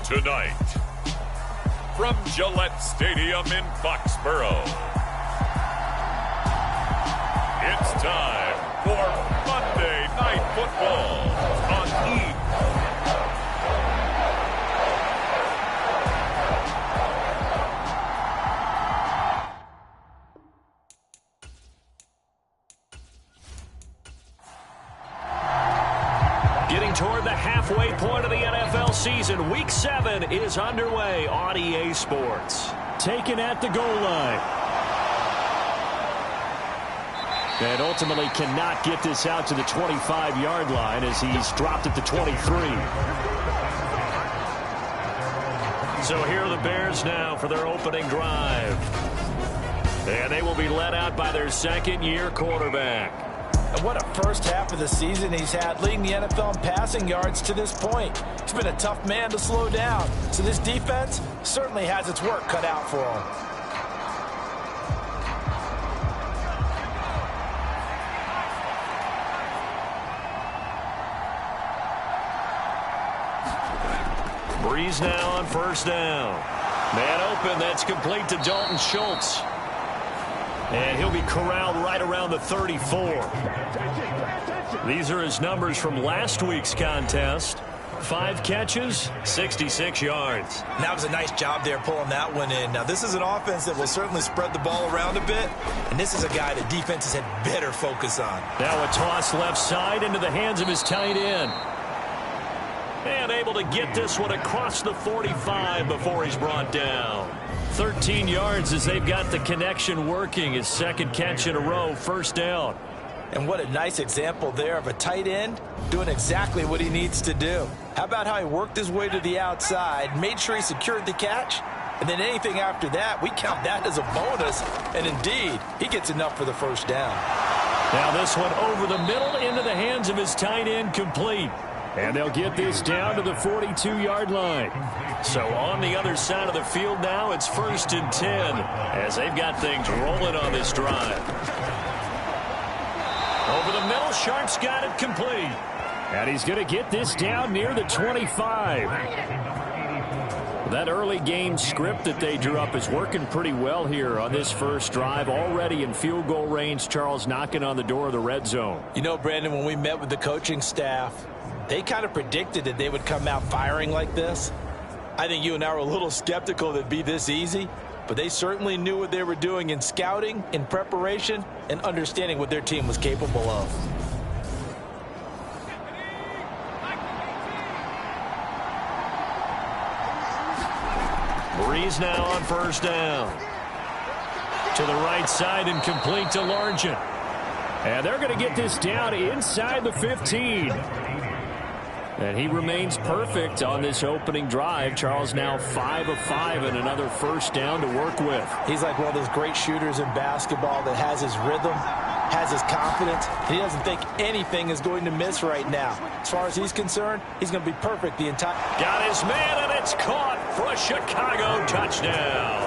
Tonight, from Gillette Stadium in Foxborough, it's time for Monday Night Football on E! Getting toward the halfway point of the NFL season, Week 7 is underway on EA Sports. Taken at the goal line. And ultimately cannot get this out to the 25-yard line as he's dropped at the 23. So here are the Bears now for their opening drive. And they will be led out by their second-year quarterback. And what a first half of the season he's had, leading the NFL in passing yards to this point. He's been a tough man to slow down. So this defense certainly has its work cut out for him. Breeze now on first down. Man open, that's complete to Dalton Schultz. And he'll be corralled right around the 34. These are his numbers from last week's contest. 5 catches, 66 yards. That was a nice job there pulling that one in. Now, this is an offense that will certainly spread the ball around a bit, and this is a guy that defenses had better focus on. Now a toss left side into the hands of his tight end. And able to get this one across the 45 before he's brought down. 13 yards as they've got the connection working. His second catch in a row, first down. And what a nice example there of a tight end doing exactly what he needs to do. How about how he worked his way to the outside, made sure he secured the catch, and then anything after that, we count that as a bonus. And indeed, he gets enough for the first down. Now this one over the middle into the hands of his tight end, complete. And they'll get this down to the 42-yard line. So on the other side of the field now, it's 1st and 10 as they've got things rolling on this drive. Over the middle, Sharp's got it complete. And he's going to get this down near the 25. That early game script that they drew up is working pretty well here on this first drive. Already in field goal range, Charles knocking on the door of the red zone. You know, Brandon, when we met with the coaching staff, they kind of predicted that they would come out firing like this. I think you and I were a little skeptical that it'd be this easy, but they certainly knew what they were doing in scouting, in preparation, and understanding what their team was capable of. Breeze now on first down. To the right side and complete to Largent. And they're going to get this down inside the 15. And he remains perfect on this opening drive. Charles now 5 of 5 and another first down to work with. He's like one of those great shooters in basketball that has his rhythm, has his confidence. He doesn't think anything is going to miss right now. As far as he's concerned, he's going to be perfect the entire... Got his man, and it's caught for a Chicago touchdown.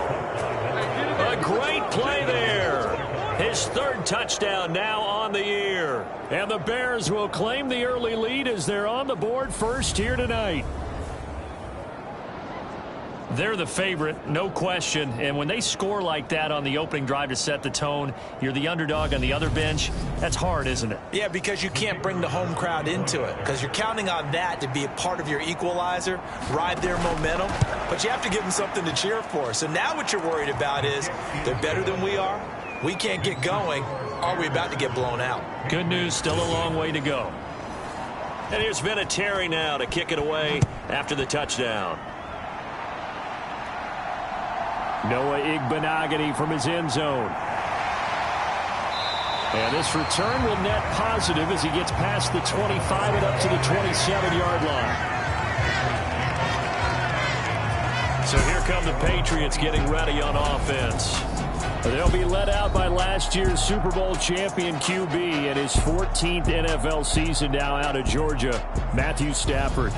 A great play there. His 3rd touchdown now on the year. And the Bears will claim the early lead as they're on the board first here tonight. They're the favorite, no question. And when they score like that on the opening drive to set the tone, you're the underdog on the other bench. That's hard, isn't it? Yeah, because you can't bring the home crowd into it. Because you're counting on that to be a part of your equalizer, ride their momentum. But you have to give them something to cheer for. So now what you're worried about is they're better than we are. We can't get going. Are we about to get blown out? Good news, still a long way to go. And here's Vinatieri now to kick it away after the touchdown. Noah Igbenogany from his end zone. And this return will net positive as he gets past the 25 and up to the 27-yard line. So here come the Patriots getting ready on offense. They'll be led out by last year's Super Bowl champion QB in his 14th NFL season now out of Georgia, Matthew Stafford.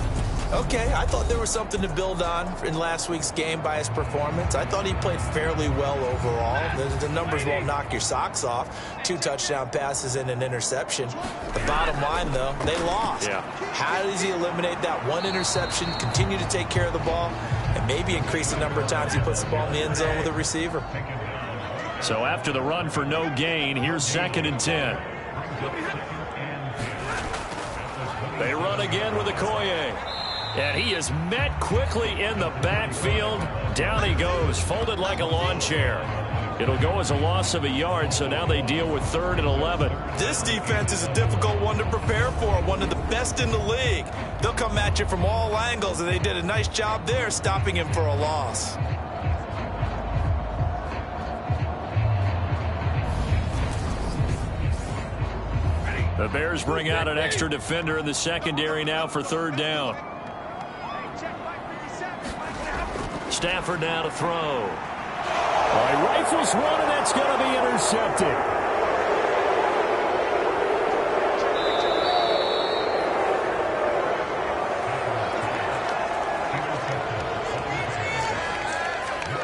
Okay, I thought there was something to build on in last week's game by his performance. I thought he played fairly well overall. The numbers won't knock your socks off. 2 touchdown passes and an interception. The bottom line, though, they lost. Yeah. How does he eliminate that 1 interception, continue to take care of the ball, and maybe increase the number of times he puts the ball in the end zone with a receiver? So after the run for no gain, here's 2nd and 10. They run again with Okoye. And he is met quickly in the backfield. Down he goes, folded like a lawn chair. It'll go as a loss of a yard, so now they deal with 3rd and 11. This defense is a difficult one to prepare for, one of the best in the league. They'll come at you from all angles, and they did a nice job there stopping him for a loss. The Bears bring out an extra defender in the secondary now for 3rd down. Stafford now to throw. All right, rifles one, and that's going to be intercepted.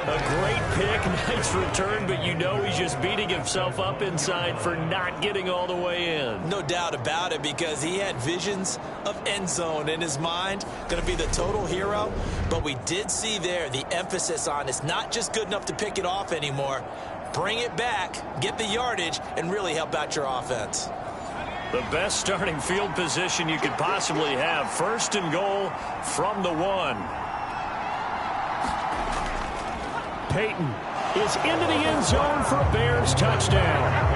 A great pick, nice return, but you know he's just beating himself up inside for not getting all the way in. No doubt about it, because he had visions of end zone in his mind. Going to be the total hero. But we did see there the emphasis on it's not just good enough to pick it off anymore. Bring it back, get the yardage, and really help out your offense. The best starting field position you could possibly have. 1st and goal from the 1. Peyton is into the end zone for a Bears touchdown.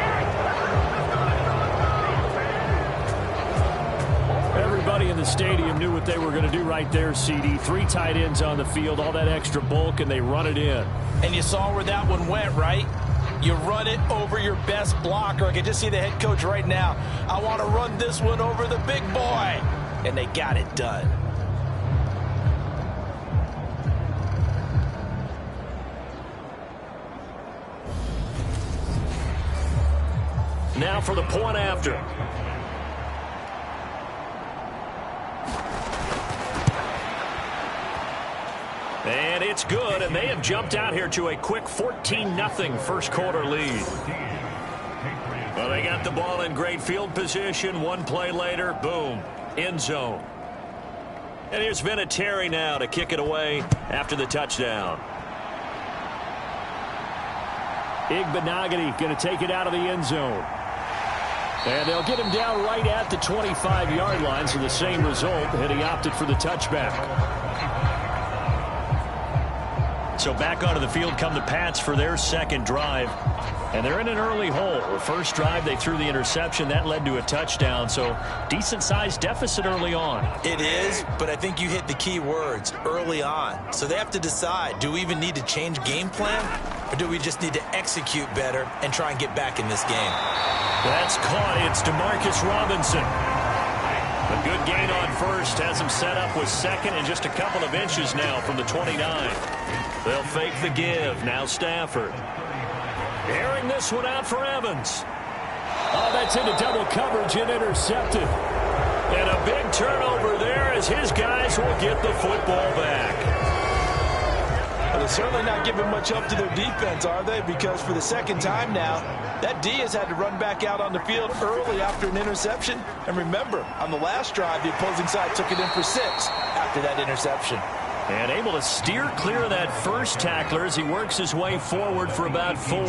Everybody in the stadium knew what they were going to do right there, CD. 3 tight ends on the field, all that extra bulk, and they run it in. And you saw where that one went, right? You run it over your best blocker. I can just see the head coach right now. I want to run this one over the big boy. And they got it done. Now for the point after. And it's good, and they have jumped out here to a quick 14-0 first quarter lead. Well, they got the ball in great field position. 1 play later, boom, end zone. And here's Vinatieri now to kick it away after the touchdown. Igbenogany going to take it out of the end zone. And they'll get him down right at the 25-yard line, so the same result, and he opted for the touchback. So back onto the field come the Pats for their 2nd drive. And they're in an early hole. The first drive, they threw the interception. That led to a touchdown. So decent-sized deficit early on. It is, but I think you hit the key words, early on. So they have to decide, do we even need to change game plan? Or do we just need to execute better and try and get back in this game? That's caught. It's DeMarcus Robinson. A good gain on first. Has him set up with 2nd and just a couple of inches now from the 29. They'll fake the give. Now Stafford. Airing this one out for Evans. Oh, that's into double coverage and intercepted. And a big turnover there as his guys will get the football back. Well, they're certainly not giving much help to their defense, are they? Because for the 2nd time now, that D has had to run back out on the field early after an interception. And remember, on the last drive, the opposing side took it in for 6 after that interception. And able to steer clear of that first tackler as he works his way forward for about 4.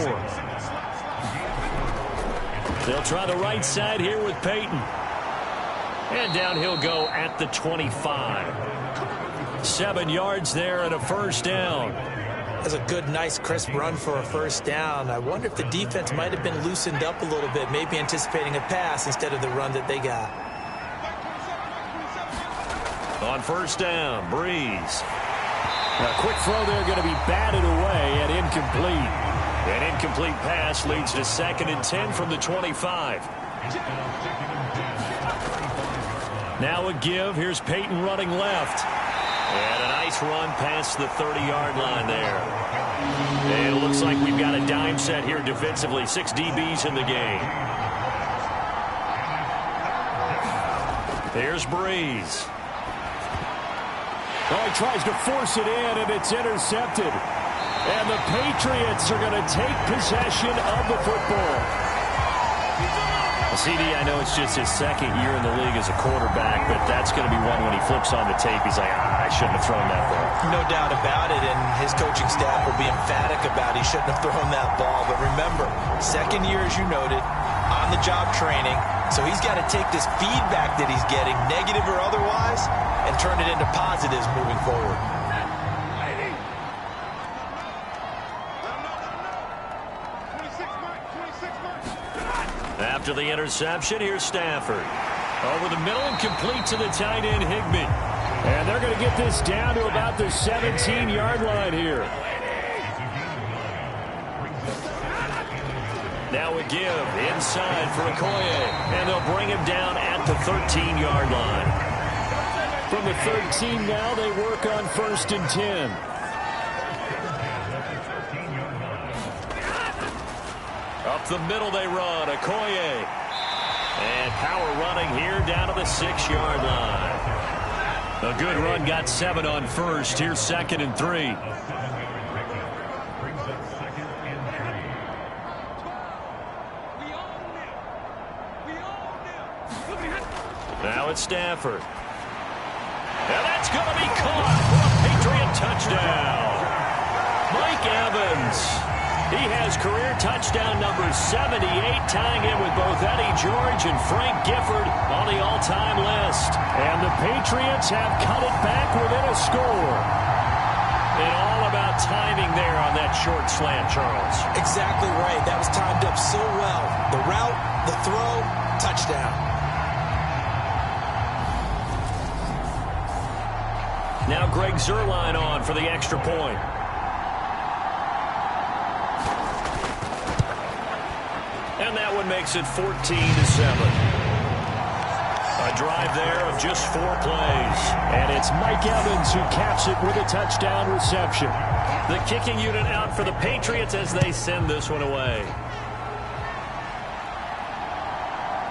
They'll try the right side here with Peyton. And down he'll go at the 25. 7 yards there and a first down. That's a good, nice, crisp run for a first down. I wonder if the defense might have been loosened up a little bit, maybe anticipating a pass instead of the run that they got. On first down, Breeze. A quick throw there going to be batted away and incomplete. An incomplete pass leads to 2nd and 10 from the 25. Now a give. Here's Peyton running left. And a nice run past the 30-yard line there. And it looks like we've got a dime set here defensively. 6 DBs in the game. Here's Breeze. Oh, he tries to force it in, and it's intercepted. And the Patriots are going to take possession of the football. CD, I know it's just his second year in the league as a quarterback, but that's going to be one when he flips on the tape. He's like, I shouldn't have thrown that ball. No doubt about it, and his coaching staff will be emphatic about he shouldn't have thrown that ball. But remember, second year, as you noted, on-the-job training, so he's got to take this feedback that he's getting, negative or otherwise, and turn it into positives moving forward. After the interception, here's Stafford. Over the middle and complete to the tight end, Higbee. And they're going to get this down to about the 17-yard line here. Now a give inside for Okoye. And they'll bring him down at the 13-yard line. From the 13 now, they work on 1st and 10. Up the middle they run, Okoye. And power running here down to the 6-yard line. A good run, got 7 on 1st. Here's 2nd and 3. Now it's Stafford. And that's going to be caught for a Patriot touchdown. Mike Evans. He has career touchdown number 78, tying it with both Eddie George and Frank Gifford on the all-time list. And the Patriots have cut it back within a score. And all about timing there on that short slant, Charles. Exactly right. That was timed up so well. The route, the throw, touchdown. Now Greg Zuerlein on for the extra point. And that one makes it 14-7. A drive there of just 4 plays. And it's Mike Evans who caps it with a touchdown reception. The kicking unit out for the Patriots as they send this one away.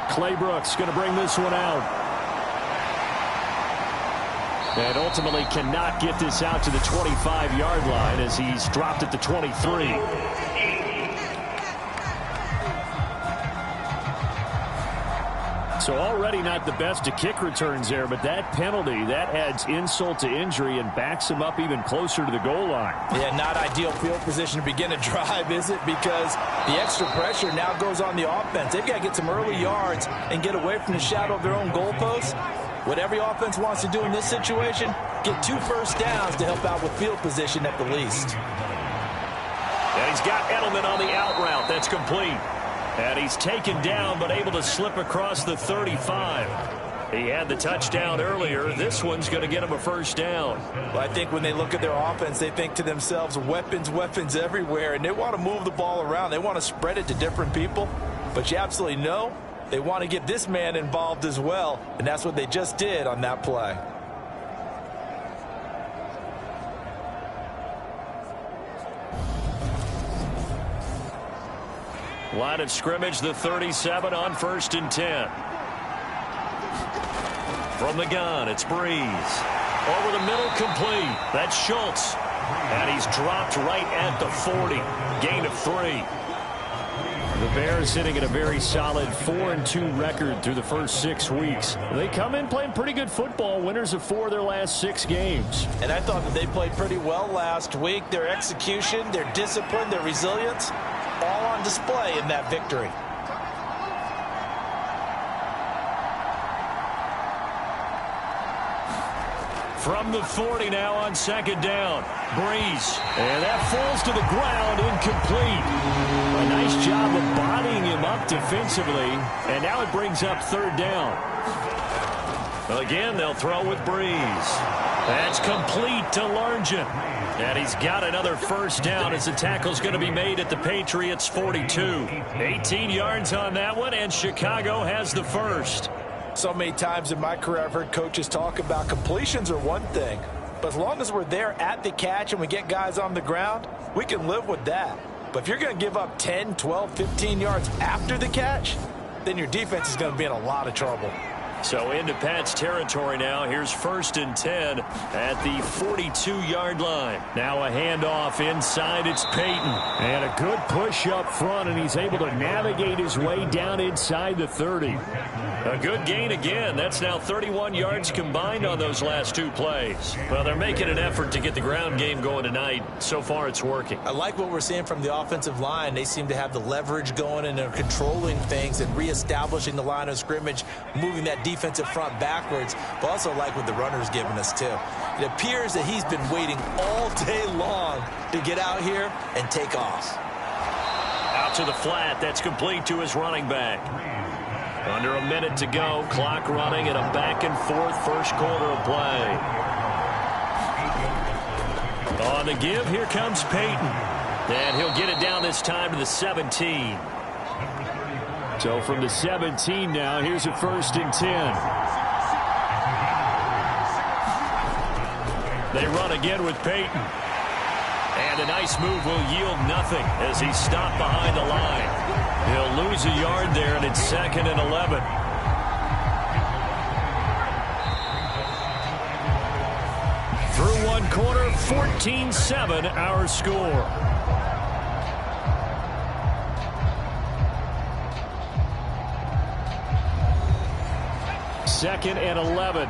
Clay Brooks going to bring this one out. And ultimately cannot get this out to the 25-yard line as he's dropped at the 23. So already not the best of kick returns there, but that penalty, that adds insult to injury and backs him up even closer to the goal line. Yeah, not ideal field position to begin a drive, is it? Because the extra pressure now goes on the offense. They've got to get some early yards and get away from the shadow of their own goalposts. What every offense wants to do in this situation, get 2 first downs to help out with field position at the least. And he's got Edelman on the out route. That's complete. And he's taken down but able to slip across the 35. He had the touchdown earlier. This one's going to get him a first down. Well, I think when they look at their offense, they think to themselves, weapons, weapons everywhere. And they want to move the ball around. They want to spread it to different people. But you absolutely know they want to get this man involved as well. And that's what they just did on that play. Line of scrimmage, the 37 on 1st and 10. From the gun, it's Breeze. Over the middle, complete. That's Schultz. And he's dropped right at the 40. Gain of 3. The Bears sitting at a very solid 4-2 record through the first 6 weeks. They come in playing pretty good football, winners of 4 of their last 6 games. And I thought that they played pretty well last week. Their execution, their discipline, their resilience, all on display in that victory. From the 40 now on 2nd down. Breeze. And that falls to the ground, incomplete. A nice job of bodying him up defensively. And now it brings up 3rd down. Again, they'll throw with Breeze. That's complete to Largent. And he's got another first down as the tackle's going to be made at the Patriots' 42. 18 yards on that one, and Chicago has the first. So many times in my career I've heard coaches talk about completions are one thing, but as long as we're there at the catch and we get guys on the ground, we can live with that. But if you're going to give up 10, 12, 15 yards after the catch, then your defense is going to be in a lot of trouble. So into Pat's territory now. Here's 1st and 10 at the 42-yard line. Now a handoff inside. It's Peyton. And a good push up front, and he's able to navigate his way down inside the 30. A good gain again. That's now 31 yards combined on those last 2 plays. Well, they're making an effort to get the ground game going tonight. So far, it's working. I like what we're seeing from the offensive line. They seem to have the leverage going, and they're controlling things and reestablishing the line of scrimmage, moving that defensive front backwards, but also like what the runner's giving us too. It appears that he's been waiting all day long to get out here and take off. Out to the flat. That's complete to his running back. Under a minute to go. Clock running and a back-and-forth first quarter of play. On the give, here comes Peyton. And he'll get it down this time to the 17. So from the 17 now, here's a 1st and 10. They run again with Peyton. And a nice move will yield nothing as he's stopped behind the line. He'll lose a yard there, and it's 2nd and 11. Through 1 quarter, 14-7 our score. Second and 11.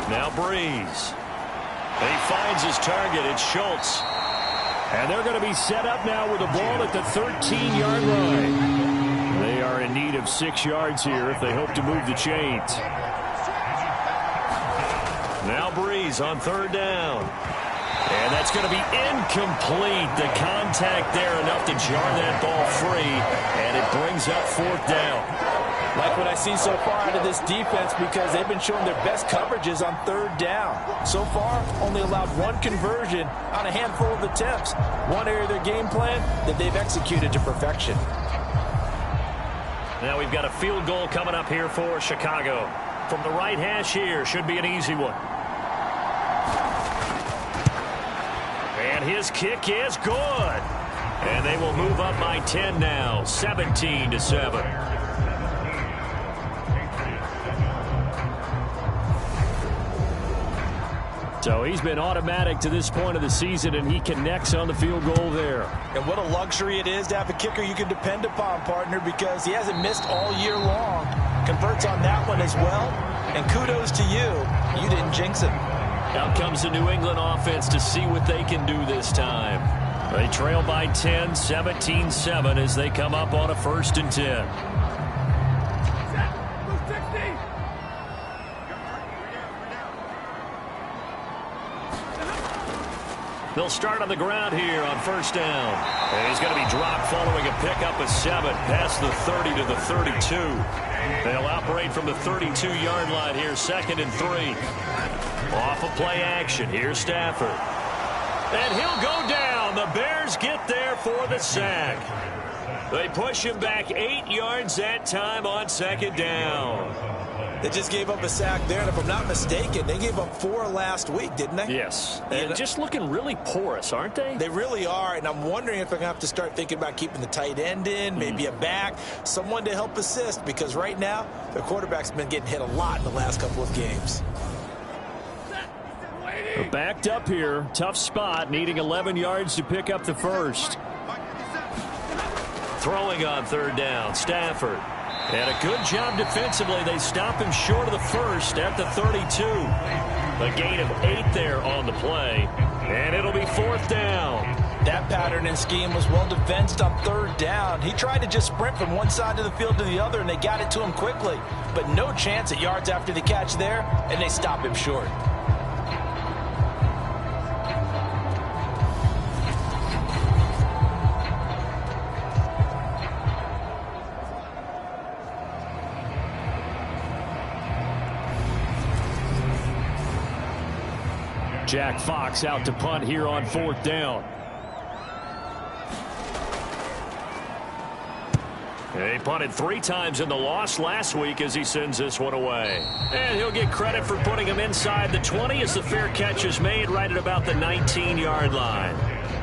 Now Breeze. He finds his target. It's Schultz. And they're going to be set up now with the ball at the 13-yard line. They are in need of 6 yards here if they hope to move the chains. Now Breeze on 3rd down. And that's going to be incomplete. The contact there enough to jar that ball free. And it brings up 4th down. Like what I see so far out of this defense, because they've been showing their best coverages on 3rd down. So far, only allowed 1 conversion on a handful of attempts. One area of their game plan that they've executed to perfection. Now we've got a field goal coming up here for Chicago. From the right hash here, should be an easy one. And his kick is good. And they will move up by 10 now, 17-7. So he's been automatic to this point of the season, and he connects on the field goal there. And what a luxury it is to have a kicker you can depend upon, partner, because he hasn't missed all year long. Converts on that one as well. And kudos to you. You didn't jinx him. Out comes the New England offense to see what they can do this time. They trail by 10, 17-7 as they come up on a 1st and 10. They'll start on the ground here on 1st down. And he's going to be dropped following a pickup of 7 past the 30 to the 32. They'll operate from the 32-yard line here, 2nd and 3. Off of play action. Here's Stafford. And he'll go down. The Bears get there for the sack. They push him back 8 yards that time on 2nd down. They just gave up a sack there, and if I'm not mistaken, they gave up 4 last week, didn't they? Yes, and just looking really porous, aren't they? They really are, and I'm wondering if they're going to have to start thinking about keeping the tight end in, maybe a back, someone to help assist, because right now, their quarterback's been getting hit a lot in the last couple of games. They're backed up here, tough spot, needing 11 yards to pick up the 1st. Throwing on 3rd down, Stafford. And a good job defensively. They stop him short of the 1st at the 32. A gain of 8 there on the play. And it'll be 4th down. That pattern and scheme was well defensed on 3rd down. He tried to just sprint from one side of the field to the other, and they got it to him quickly. But no chance at yards after the catch there, and they stop him short. Jack Fox out to punt here on 4th down. He punted 3 times in the loss last week as he sends this one away. And he'll get credit for putting him inside the 20 as the fair catch is made right at about the 19-yard line.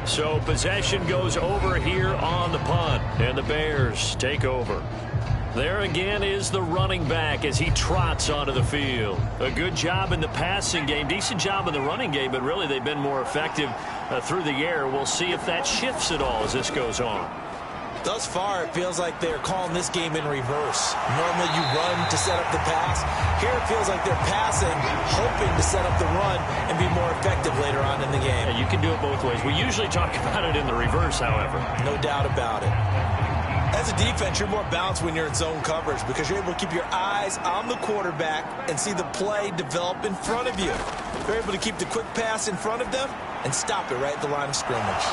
So possession goes over here on the punt, and the Bears take over. There again is the running back as he trots onto the field. A good job in the passing game, decent job in the running game, but really they've been more effective through the air. We'll see if that shifts at all as this goes on. Thus far, it feels like they're calling this game in reverse. Normally you run to set up the pass. Here it feels like they're passing, hoping to set up the run and be more effective later on in the game. Yeah, you can do it both ways. We usually talk about it in the reverse, however. No doubt about it. As a defense, you're more balanced when you're in zone coverage because you're able to keep your eyes on the quarterback and see the play develop in front of you. You're able to keep the quick pass in front of them and stop it right at the line of scrimmage.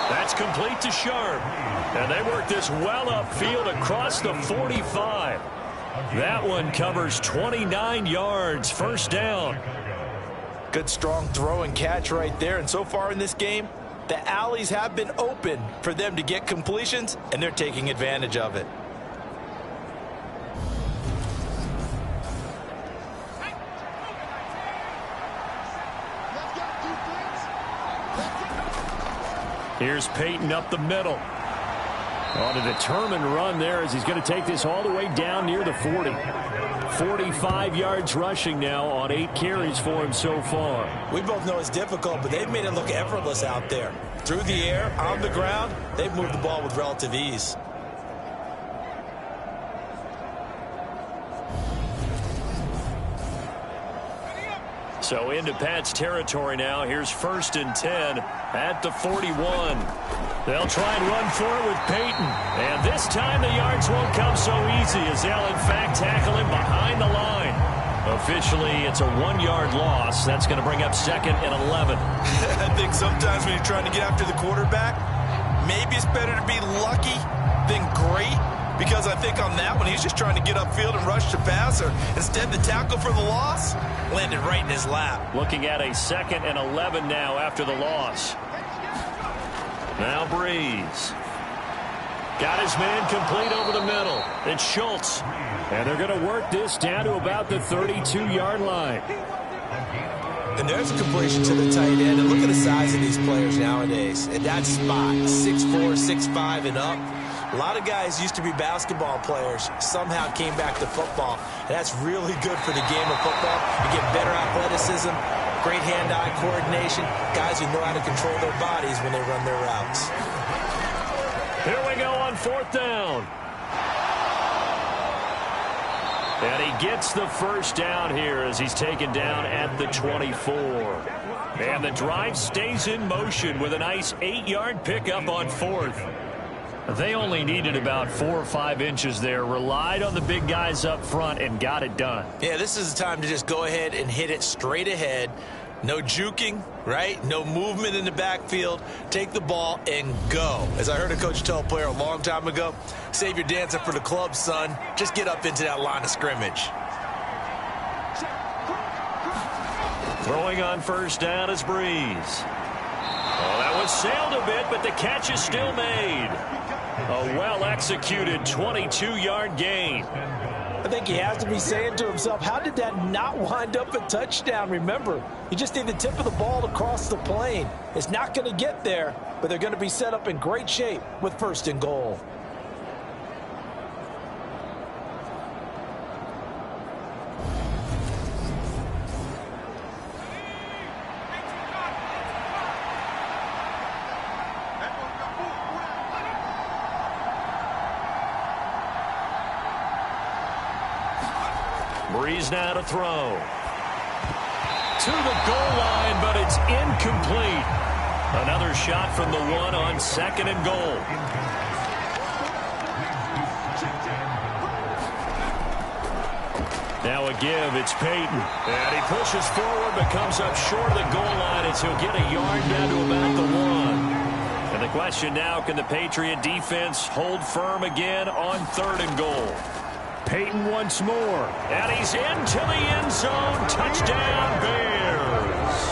That's complete to Sharp. And they work this well upfield across the 45. That one covers 29 yards. First down. Good strong throw and catch right there. And so far in this game, the alleys have been open for them to get completions, and they're taking advantage of it. Here's Peyton up the middle. On a determined run there as he's going to take this all the way down near the 40. 45 yards rushing now on 8 carries for him so far. We both know it's difficult, but they've made it look effortless out there. Through the air, on the ground, they've moved the ball with relative ease. So into Pat's territory now. Here's 1st and 10 at the 41. They'll try and run for it with Peyton. And this time the yards won't come so easy as they'll in fact tackle him behind the line. Officially, it's a 1-yard loss. That's going to bring up 2nd and 11. I think sometimes when you're trying to get after the quarterback, maybe it's better to be lucky than great. Because I think on that one, he's just trying to get upfield and rush the passer. Instead, the tackle for the loss landed right in his lap. Looking at a 2nd and 11 now after the loss. Now Breeze. Got his man complete over the middle. It's Schultz. And they're going to work this down to about the 32-yard line. And there's a completion to the tight end. And look at the size of these players nowadays. At that spot, 6'4", 6'5", and up. A lot of guys used to be basketball players, somehow came back to football, and that's really good for the game of football. You get better athleticism, great hand-eye coordination, guys who know how to control their bodies when they run their routes. Here we go on 4th down. And he gets the first down here as he's taken down at the 24. And the drive stays in motion with a nice 8-yard pickup on 4th. They only needed about 4 or 5 inches there, relied on the big guys up front, and got it done. Yeah, this is the time to just go ahead and hit it straight ahead. No juking, right? No movement in the backfield. Take the ball and go. As I heard a coach tell a player a long time ago, save your dancing for the club, son. Just get up into that line of scrimmage. Throwing on 1st down is Breeze. Oh, that was sailed a bit, but the catch is still made. A well-executed 22-yard gain. I think he has to be saying to himself, how did that not wind up a touchdown? Remember, you just need the tip of the ball to cross the plane. It's not going to get there, but they're going to be set up in great shape with 1st and goal. Breeze now to throw. To the goal line, but it's incomplete. Another shot from the 1 on 2nd and goal. Now a give, it's Peyton. And he pushes forward, but comes up short of the goal line as he'll get a yard down to about the 1. And the question now, can the Patriot defense hold firm again on 3rd and goal? Peyton once more, and he's into the end zone. Touchdown, Bears.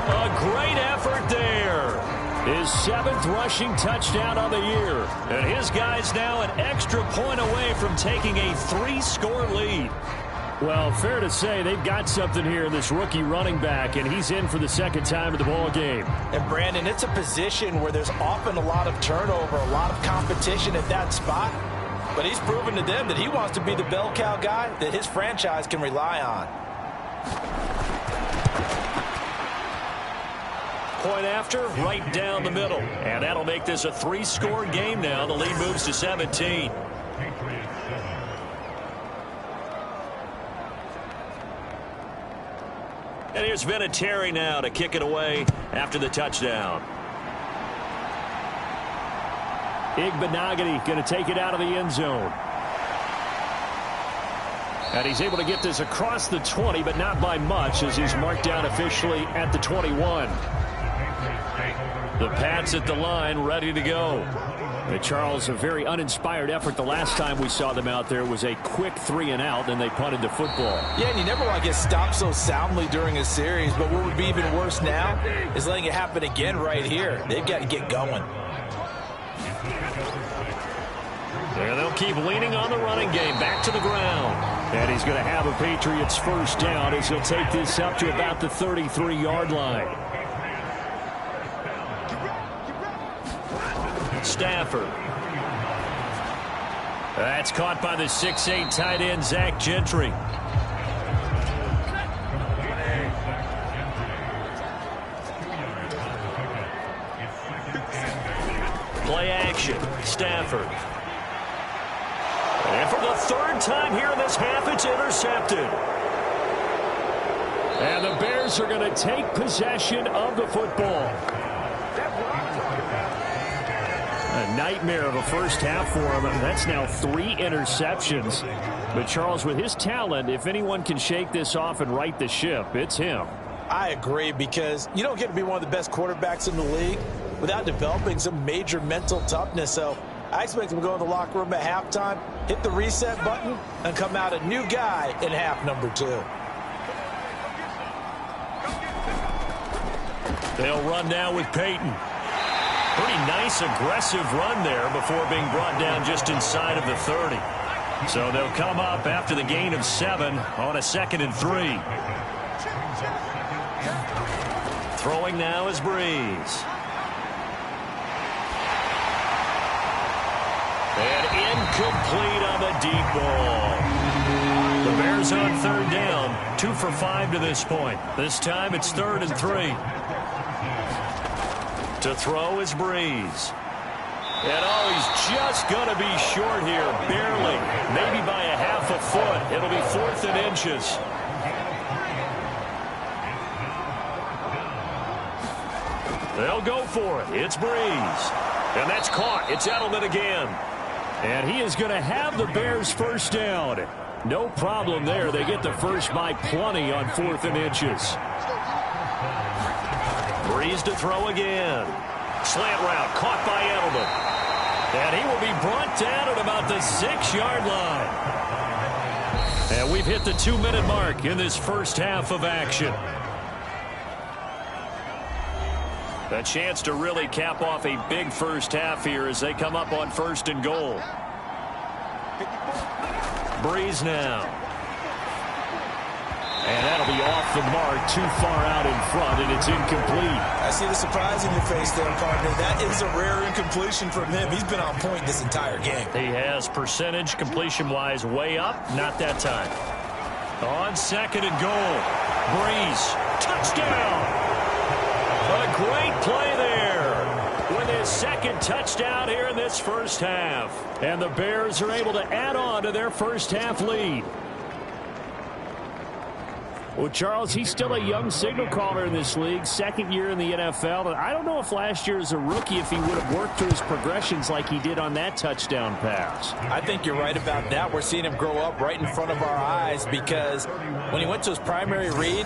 A great effort there. His 7th rushing touchdown on the year. And his guys now an extra point away from taking a 3-score lead. Well, fair to say they've got something here in this rookie running back, and he's in for the second time of the ball game. And, Brandon, it's a position where there's often a lot of turnover, a lot of competition at that spot. But he's proven to them that he wants to be the bell cow guy that his franchise can rely on. Point after, right down the middle. And that'll make this a 3-score game now. The lead moves to 17. And here's Vinatieri now to kick it away after the touchdown. Igbenogany going to take it out of the end zone. And he's able to get this across the 20, but not by much, as he's marked down officially at the 21. The Pats at the line, ready to go. But Charles, a very uninspired effort. The last time we saw them out there was a quick 3-and-out, then they punted the football. Yeah, and you never want to get stopped so soundly during a series, but what would be even worse now is letting it happen again right here. They've got to get going. And they'll keep leaning on the running game, back to the ground. And he's going to have a Patriots first down as he'll take this up to about the 33-yard line. Stafford. That's caught by the 6'8" tight end, Zach Gentry. Play action. Stafford. And for the third time here in this half, it's intercepted. And the Bears are going to take possession of the football. A nightmare of a first half for him. That's now 3 interceptions. But Charles, with his talent, if anyone can shake this off and right the ship, it's him. I agree, because you don't get to be one of the best quarterbacks in the league without developing some major mental toughness. So I expect him to go in the locker room at halftime, hit the reset button, and come out a new guy in half number 2. They'll run now with Peyton. Pretty nice, aggressive run there before being brought down just inside of the 30. So they'll come up after the gain of 7 on a 2nd and 3. Throwing now is Breeze. And incomplete on the deep ball. The Bears on 3rd down, 2 for 5 to this point. This time it's 3rd and 3. To throw is Breeze. And he's just going to be short here, barely, maybe by a half a foot. It'll be 4th and inches. They'll go for it. It's Breeze. And that's caught. It's Edelman again. And he is going to have the Bears first down. No problem there. They get the first by plenty on 4th and inches. Breeze to throw again. Slant route caught by Edelman. And he will be brought down at about the 6-yard line. And we've hit the 2-minute mark in this first half of action. A chance to really cap off a big first half here as they come up on 1st and goal. Breeze now. And that'll be off the mark, too far out in front, and it's incomplete. I see the surprise in your face there, partner. That is a rare incompletion from him. He's been on point this entire game. He has percentage completion-wise way up, not that time. On 2nd and goal, Breeze, touchdown! A great play there with his 2nd touchdown here in this first half. And the Bears are able to add on to their first half lead. Well, Charles, he's still a young signal caller in this league, 2nd year in the NFL. And I don't know if last year as a rookie if he would have worked through his progressions like he did on that touchdown pass. I think you're right about that. We're seeing him grow up right in front of our eyes, because when he went to his primary read,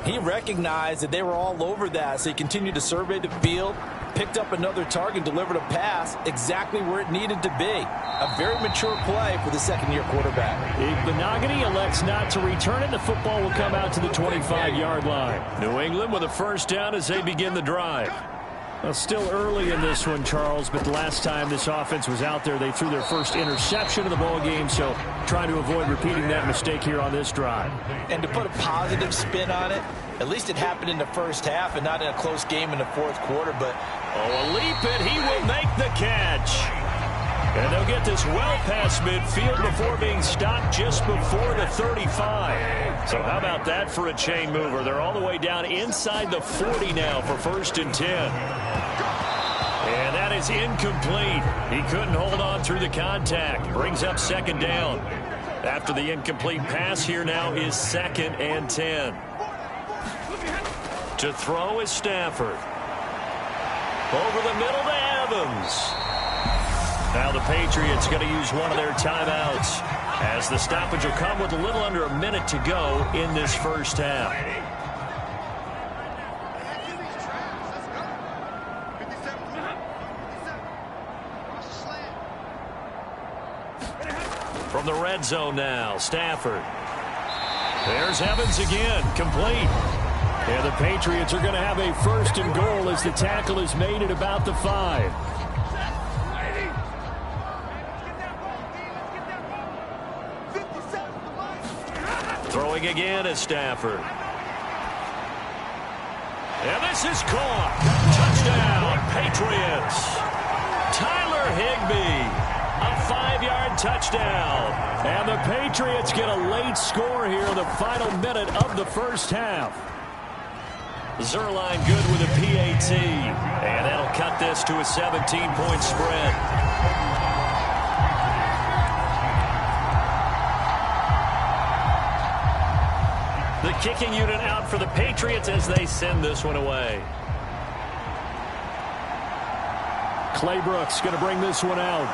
he recognized that they were all over that. So he continued to survey the field, picked up another target, delivered a pass exactly where it needed to be. A very mature play for the 2nd-year quarterback. Igbenogany elects not to return it. The football will come out to the 25-yard line. New England with a first down as they begin the drive. Well, still early in this one, Charles, but the last time this offense was out there, they threw their first interception of the ball game, so trying to avoid repeating that mistake here on this drive. And to put a positive spin on it, at least it happened in the first half and not in a close game in the fourth quarter. But a leap, and he will make the catch. And they'll get this well past midfield before being stopped just before the 35. So how about that for a chain mover? They're all the way down inside the 40 now for 1st and 10. And that is incomplete. He couldn't hold on through the contact. Brings up 2nd down. After the incomplete pass, here now is 2nd and 10. To throw is Stafford. Over the middle to Evans. Now the Patriots going to use one of their timeouts as the stoppage will come with a little under a minute to go in this first half. From the red zone now, Stafford. There's Evans again, complete. And the Patriots are going to have a 1st and goal as the tackle is made at about the 5. Throwing again is Stafford. And this is caught. Touchdown, Patriots. Tyler Higbee, a 5-yard touchdown. And the Patriots get a late score here in the final minute of the first half. Zerline good with a PAT. And that'll cut this to a 17-point spread. The kicking unit out for the Patriots as they send this one away. Clay Brooks going to bring this one out.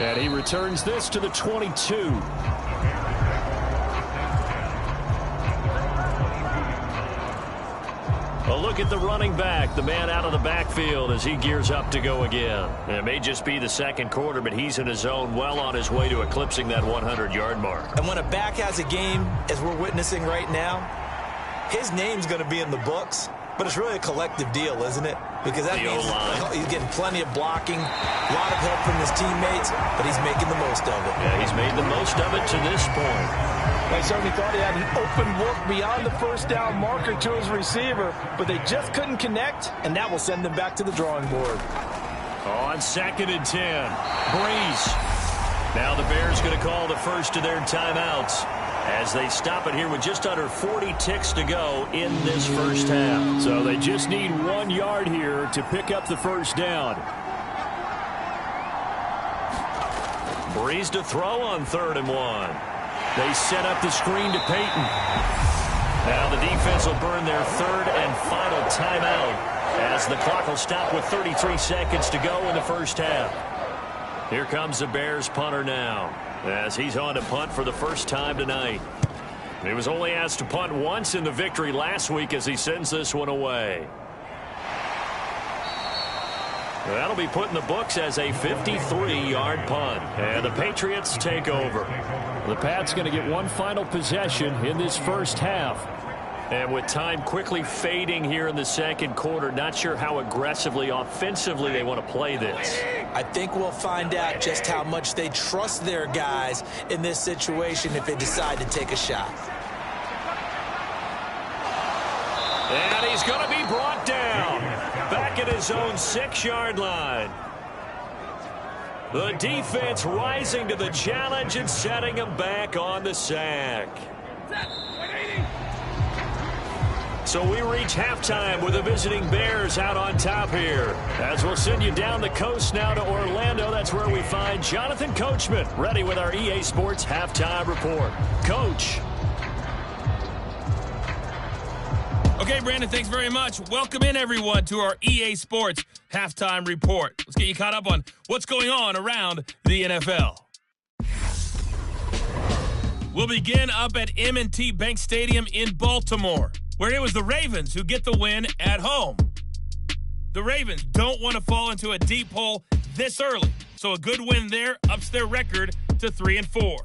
And he returns this to the 22. A look at the running back, the man out of the backfield as he gears up to go again. It may just be the 2nd quarter, but he's in his zone well on his way to eclipsing that 100-yard mark. And when a back has a game, as we're witnessing right now, his name's going to be in the books, but it's really a collective deal, isn't it? Because that means he's getting plenty of blocking, a lot of help from his teammates, but he's making the most of it. Yeah, he's made the most of it to this point. I certainly thought he had an open look beyond the 1st down marker to his receiver, but they just couldn't connect, and that will send them back to the drawing board. On 2nd and 10, Breeze. Now the Bears going to call the first of their timeouts as they stop it here with just under 40 ticks to go in this first half. So they just need 1 yard here to pick up the 1st down. Breeze to throw on 3rd and 1. They set up the screen to Peyton. Now the defense will burn their 3rd and final timeout as the clock will stop with 33 seconds to go in the first half. Here comes the Bears punter now as he's on to punt for the first time tonight. He was only asked to punt once in the victory last week as he sends this one away. That'll be put in the books as a 53-yard punt. And the Patriots take over. The Pats going to get one final possession in this first half. And with time quickly fading here in the 2nd quarter, not sure how aggressively, offensively they want to play this. I think we'll find out just how much they trust their guys in this situation if they decide to take a shot. And he's going to be brought down. Back at his own 6-yard line. The defense rising to the challenge and setting him back on the sack. So we reach halftime with the visiting Bears out on top here. As we'll send you down the coast now to Orlando, that's where we find Jonathan Coachman ready with our EA Sports Halftime Report. Coach. Okay, Brandon, thanks very much. Welcome in, everyone, to our EA Sports Halftime Report. Let's get you caught up on what's going on around the NFL. We'll begin up at M&T Bank Stadium in Baltimore, where it was the Ravens who get the win at home. The Ravens don't want to fall into a deep hole this early, so a good win there ups their record to 3-4.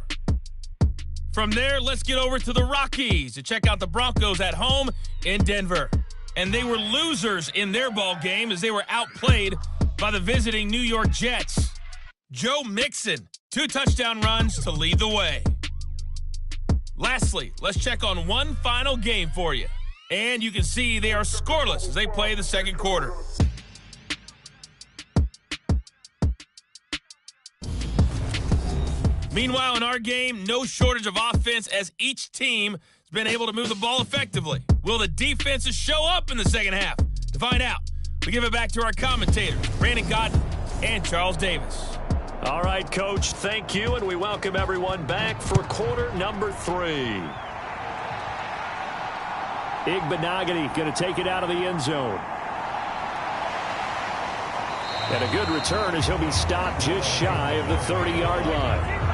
From there, let's get over to the Rockies to check out the Broncos at home in Denver. and they were losers in their ball game as they were outplayed by the visiting New York Jets. Joe Mixon, 2 touchdown runs to lead the way. Lastly, let's check on one final game for you. And you can see they are scoreless as they play the second quarter. Meanwhile, in our game, no shortage of offense as each team has been able to move the ball effectively. Will the defenses show up in the second half? To find out, we give it back to our commentators, Brandon Godden and Charles Davis. All right, Coach, thank you, and we welcome everyone back for quarter number 3. Igbenogany going to take it out of the end zone. And a good return as he'll be stopped just shy of the 30-yard line.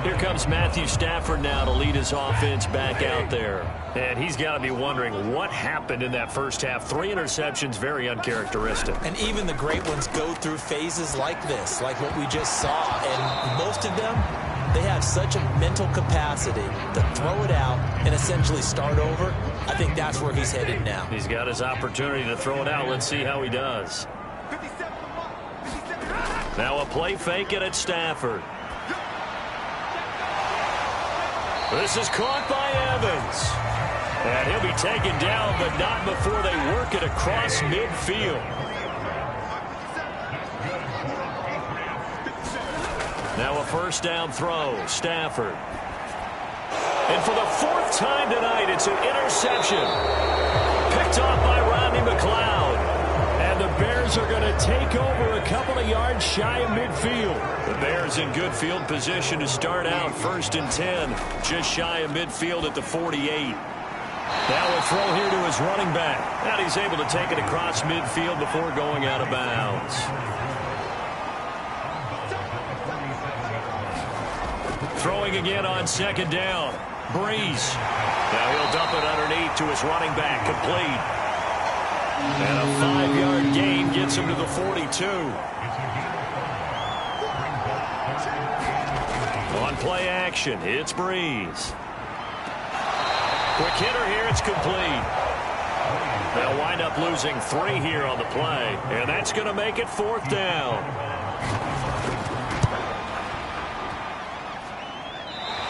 Here comes Matthew Stafford now to lead his offense back out there. And he's got to be wondering what happened in that first half. 3 interceptions, very uncharacteristic. And even the great ones go through phases like this, like what we just saw. And most of them, they have such a mental capacity to throw it out and essentially start over. I think that's where he's headed now. He's got his opportunity to throw it out. Let's see how he does. Now a play fake it at Stafford. This is caught by Evans. And he'll be taken down, but not before they work it across midfield. Now a first down throw, Stafford. And for the 4th time tonight, it's an interception. Picked off by Rodney McLeod. And the Bears are going to take over a couple of yards shy of midfield. The Bears in good field position to start out 1st and 10, just shy of midfield at the 48. Now a throw here to his running back. And he's able to take it across midfield before going out of bounds. Throwing again on 2nd down. Breeze. Now he'll dump it underneath to his running back, complete. And a 5-yard gain gets him to the 42. On play action, it's Breeze. Quick hitter here, it's complete. They'll wind up losing 3 here on the play, and that's going to make it 4th down.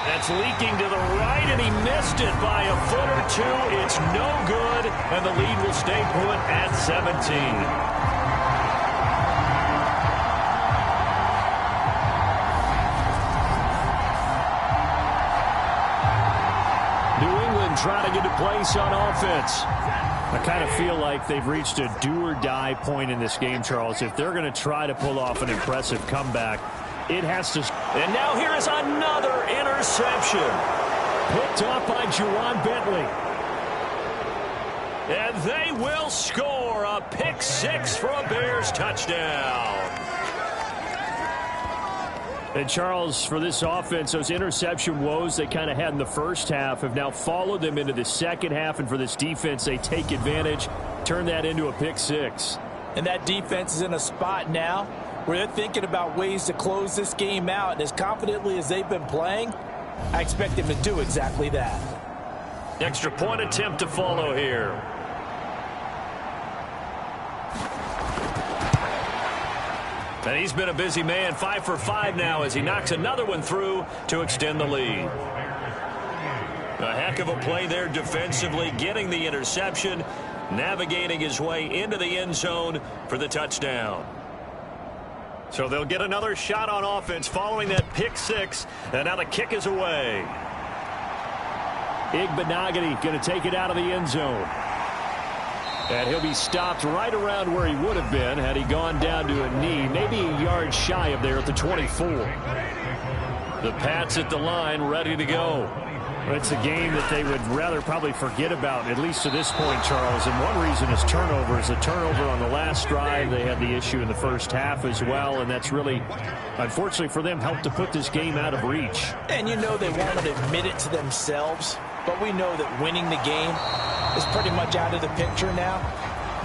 That's leaking to the right, and he missed it by a foot or 2. It's no good, and the lead will stay put at 17. New England trying to get a place on offense. I kind of feel like they've reached a do-or-die point in this game, Charles. If they're going to try to pull off an impressive comeback, it has to. And now here is another interception. Picked off by Juwan Bentley. And they will score a pick 6 for a Bears touchdown. And Charles, for this offense, those interception woes they kind of had in the first half have now followed them into the second half. And for this defense, they take advantage, turn that into a pick 6. And that defense is in a spot now where they're thinking about ways to close this game out. And as confidently as they've been playing, I expect them to do exactly that. Extra point attempt to follow here. And he's been a busy man, 5 for 5 now as he knocks another one through to extend the lead. A heck of a play there defensively, getting the interception, navigating his way into the end zone for the touchdown. So they'll get another shot on offense following that pick 6, and now the kick is away. Igbenogany going to take it out of the end zone. And he'll be stopped right around where he would have been had he gone down to a knee, maybe a yard shy of there at the 24. The Pats at the line, ready to go. It's a game that they would rather probably forget about, at least to this point, Charles. And one reason is turnovers. The turnover on the last drive, they had the issue in the first half as well, and that's really, unfortunately for them, helped to put this game out of reach. And you know they won't admit it to themselves, but we know that winning the game is pretty much out of the picture now.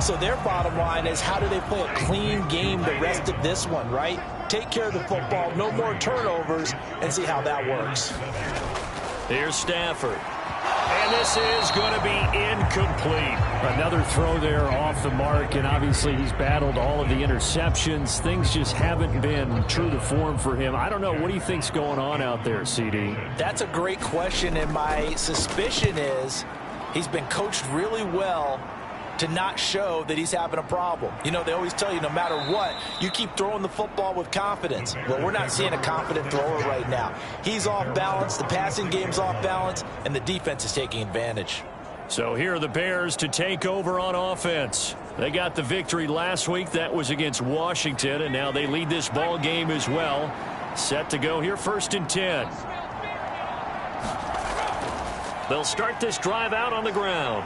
So their bottom line is, how do they play a clean game the rest of this one, right? Take care of the football, no more turnovers, and see how that works. Here's Stafford. And this is going to be incomplete. Another throw there off the mark, and obviously he's battled all of the interceptions. Things just haven't been true to form for him. I don't know. What do you think's going on out there, CD? That's a great question, and my suspicion is he's been coached really well to not show that he's having a problem. You know, they always tell you no matter what, you keep throwing the football with confidence. Well, we're not seeing a confident thrower right now. He's off balance, the passing game's off balance, and the defense is taking advantage. So here are the Bears to take over on offense. They got the victory last week. That was against Washington, and now they lead this ball game as well. Set to go here, 1st and 10. They'll start this drive out on the ground.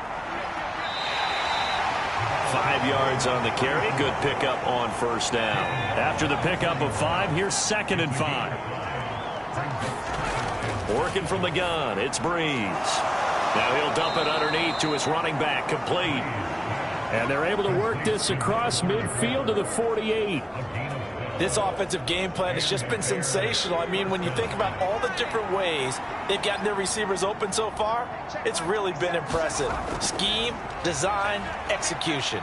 5 yards on the carry. Good pickup on 1st down. After the pickup of 5, here's 2nd and 5. Working from the gun, it's Breeze. Now he'll dump it underneath to his running back, complete. And they're able to work this across midfield to the 48. This offensive game plan has just been sensational. I mean, when you think about all the different ways they've gotten their receivers open so far, it's really been impressive. Scheme, design, execution.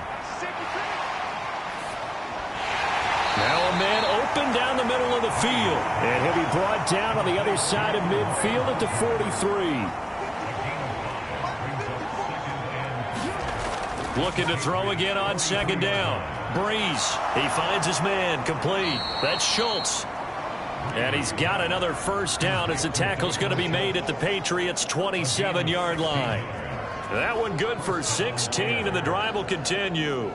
Now a man open down the middle of the field. And he'll be brought down on the other side of midfield at the 43. Looking to throw again on 2nd down. Breeze, he finds his man, complete. That's Schultz. And he's got another 1st down as the tackle's going to be made at the Patriots' 27-yard line. That one good for 16, and the drive will continue.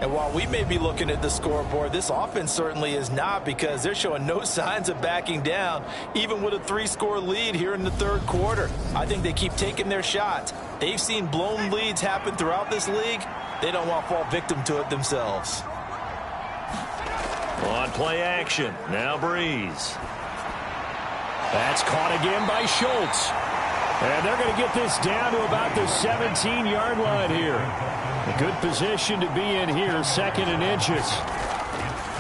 And while we may be looking at the scoreboard, this offense certainly is not, because they're showing no signs of backing down, even with a 3-score lead here in the 3rd quarter. I think they keep taking their shots. They've seen blown leads happen throughout this league. They don't want to fall victim to it themselves. On play action, now Breeze. That's caught again by Schultz. And they're going to get this down to about the 17-yard line here. A good position to be in here, 2nd and inches.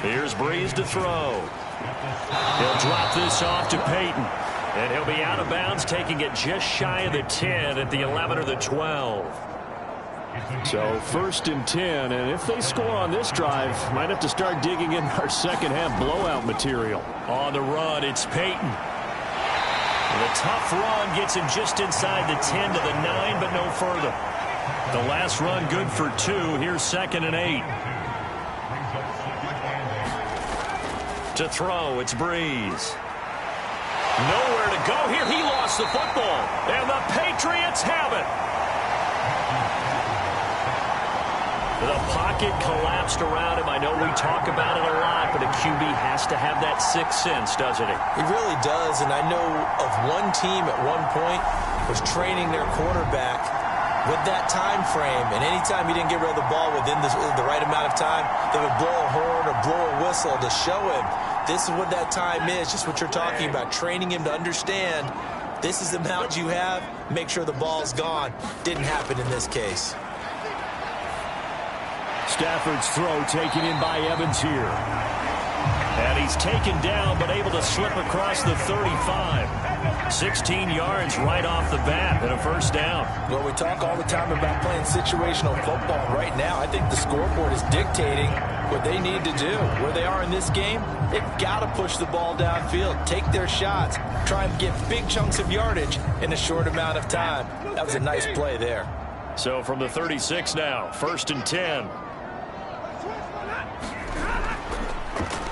Here's Breeze to throw. He'll drop this off to Peyton. And he'll be out of bounds, taking it just shy of the 10 at the 11 or the 12. So 1st and 10, and if they score on this drive, might have to start digging in our second-half blowout material. On the run, it's Peyton. The tough run gets him just inside the 10 to the 9, but no further. The last run good for 2. Here's 2nd and 8. To throw, it's Breeze. Nowhere to go here. He lost the football, and the Patriots have it. The pocket collapsed around him. I know we talk about it a lot, but a QB has to have that 6th sense, doesn't he? He really does, and I know of one team at one point was training their quarterback with that time frame, and anytime he didn't get rid of the ball within the right amount of time, they would blow a horn or blow a whistle to show him this is what that time is, just what you're talking about, training him to understand this is the amount you have, make sure the ball's gone. Didn't happen in this case. Stafford's throw taken in by Evans here. And he's taken down, but able to slip across the 35. 16 yards right off the bat and a 1st down. Well, we talk all the time about playing situational football. Right now, I think the scoreboard is dictating what they need to do. Where they are in this game, they've got to push the ball downfield, take their shots, try and get big chunks of yardage in a short amount of time. That was a nice play there. So from the 36 now, 1st and 10.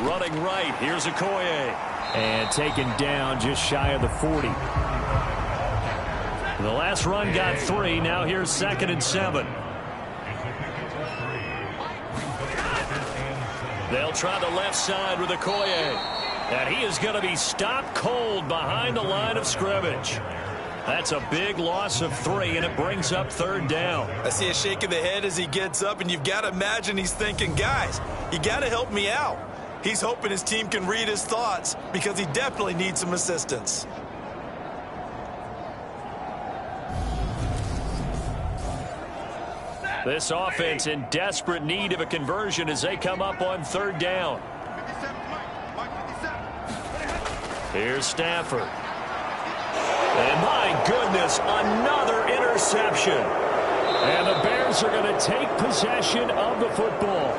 Running right, here's Okoye. And taken down just shy of the 40. The last run got 3, now here's 2nd and 7. They'll try the left side with Okoye. And he is going to be stopped cold behind the line of scrimmage. That's a big loss of 3, and it brings up 3rd down. I see a shake of the head as he gets up, and you've got to imagine he's thinking, guys, you got to help me out. He's hoping his team can read his thoughts because he definitely needs some assistance. This offense in desperate need of a conversion as they come up on 3rd down. Here's Stafford. And my goodness, another interception. And the Bears are going to take possession of the football.